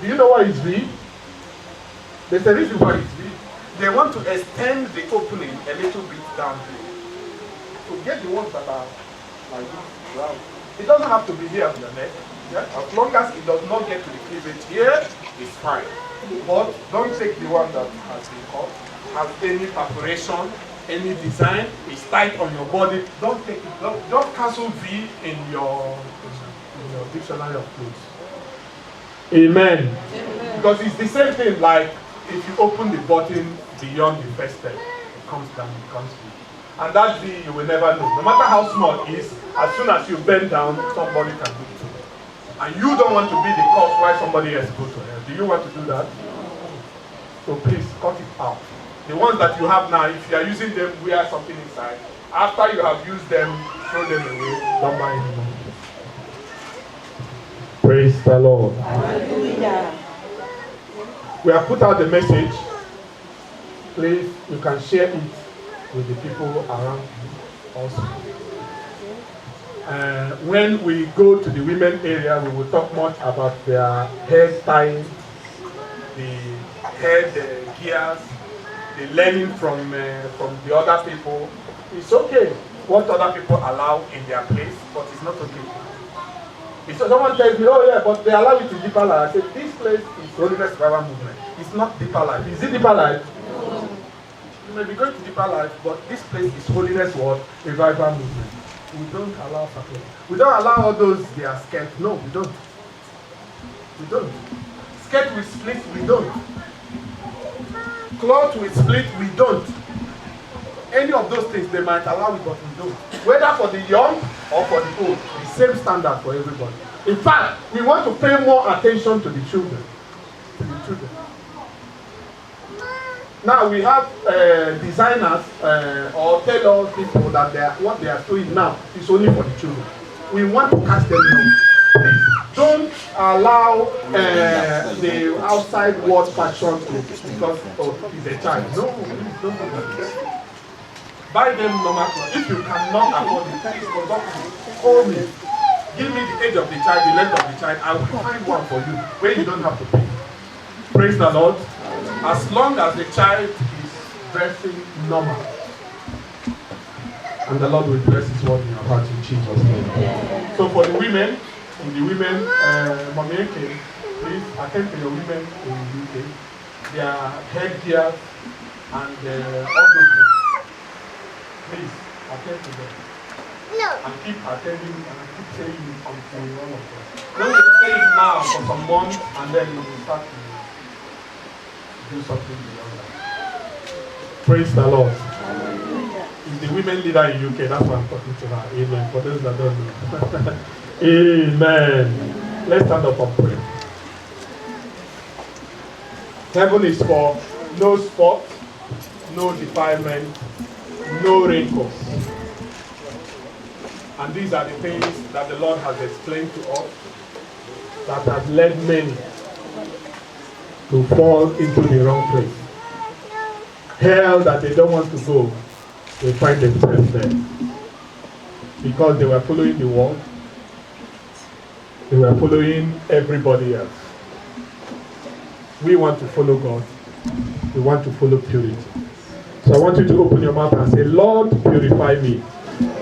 Do you know why it's V? There's a reason why it's V. They want to extend the opening a little bit down here. To get the ones that are like this round. It doesn't have to be here on your neck. Yeah? As long as it does not get to the cleavage here, it's fine. But don't take the one that has been cut, has any perforation, any design, is tight on your body. Don't take it. Don't cancel V in your dictionary of clothes. Amen. Amen. Because it's the same thing like if you open the button beyond the first step, it comes down, it comes V. And that V you will never know. No matter how small it is, as soon as you bend down, somebody can do it. And you don't want to be the cause why somebody else goes to hell. Do you want to do that? So please, cut it out. The ones that you have now, if you are using them, wear something inside. After you have used them, throw them away. Don't buy anymore. Praise the Lord. Hallelujah. We have put out the message. Please, you can share it with the people around you also. When we go to the women area, we will talk much about their hair styling, the head gears, the learning from the other people. It's okay what other people allow in their place, but it's not okay. If someone tells me, oh yeah, but they allow you to Deeper Life, I say, this place is Holiness Revival Movement. It's not Deeper Life. Is it Deeper Life? No. You may be going to Deeper Life, but this place is Holiness what? Revival Movement. We don't allow something. We don't allow all those they are scared. No, we don't. We don't. Skirt with split, we don't. Cloth with split, we don't. Any of those things they might allow it, but we don't. Whether for the young or for the old, the same standard for everybody. In fact, we want to pay more attention to the children. To the children. Now we have designers or tailor people that what they are doing now is only for the children. we want to cast them down. Please don't allow the outside world passion to because he's a child. No, please don't do that. Buy them normal clothes. If you cannot afford it, please conduct me. Call me. Give me the age of the child, the length of the child. I will find one for you where you don't have to pay. Praise the Lord. As long as the child is dressing normal. And the Lord will bless his word in your heart in Jesus' name. So for the women, Mommy AK, please attend to your women in the UK. Their headgear and all those things. Please attend to them. No. And keep attending and keep saying it until all of them. Don't just say it now for some months and then you will start to do something beyond that. Praise the Lord. Is the women leader in UK, that's why I'm talking to her. Amen. For those that don't know. Amen. Let's stand up and pray. Heaven is for no spot, no defilement, no wrinkles. And these are the things that the Lord has explained to us that has led many to fall into the wrong place. Hell that they don't want to go, they find themselves there. Because they were following the world, they were following everybody else. We want to follow God. We want to follow purity. So I want you to open your mouth and say, Lord, purify me.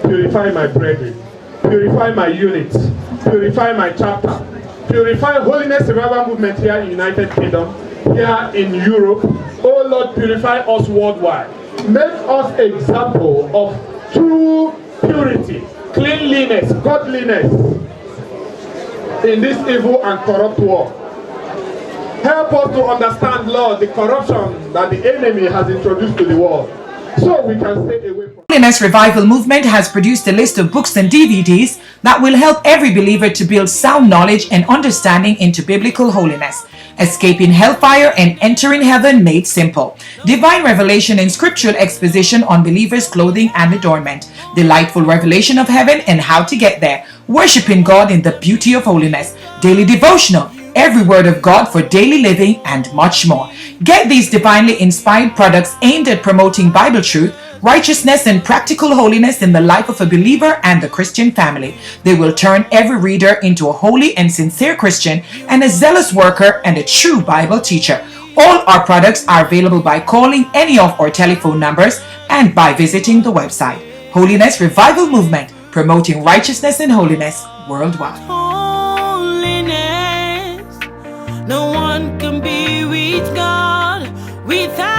Purify my brethren. Purify my units. Purify my chapter. Purify Holiness Revival Movement here in United Kingdom, here in Europe. Oh Lord, purify us worldwide. Make us example of true purity, cleanliness, godliness in this evil and corrupt world. Help us to understand, Lord, the corruption that the enemy has introduced to the world, so we can stay away from. Holiness Revival Movement has produced a list of books and DVDs that will help every believer to build sound knowledge and understanding into biblical holiness. Escaping Hellfire and Entering Heaven Made Simple. Divine Revelation and Scriptural Exposition on Believers' Clothing and Adornment. Delightful Revelation of Heaven and How to Get There. Worshiping God in the Beauty of Holiness. Daily Devotional. Every Word of God for daily living and much more. Get these divinely inspired products aimed at promoting Bible truth, righteousness, and practical holiness in the life of a believer and the Christian family. They will turn every reader into a holy and sincere Christian and a zealous worker and a true Bible teacher. All our products are available by calling any of our telephone numbers and by visiting the website. Holiness Revival Movement, promoting righteousness and holiness worldwide. Holiness, no one can be with God without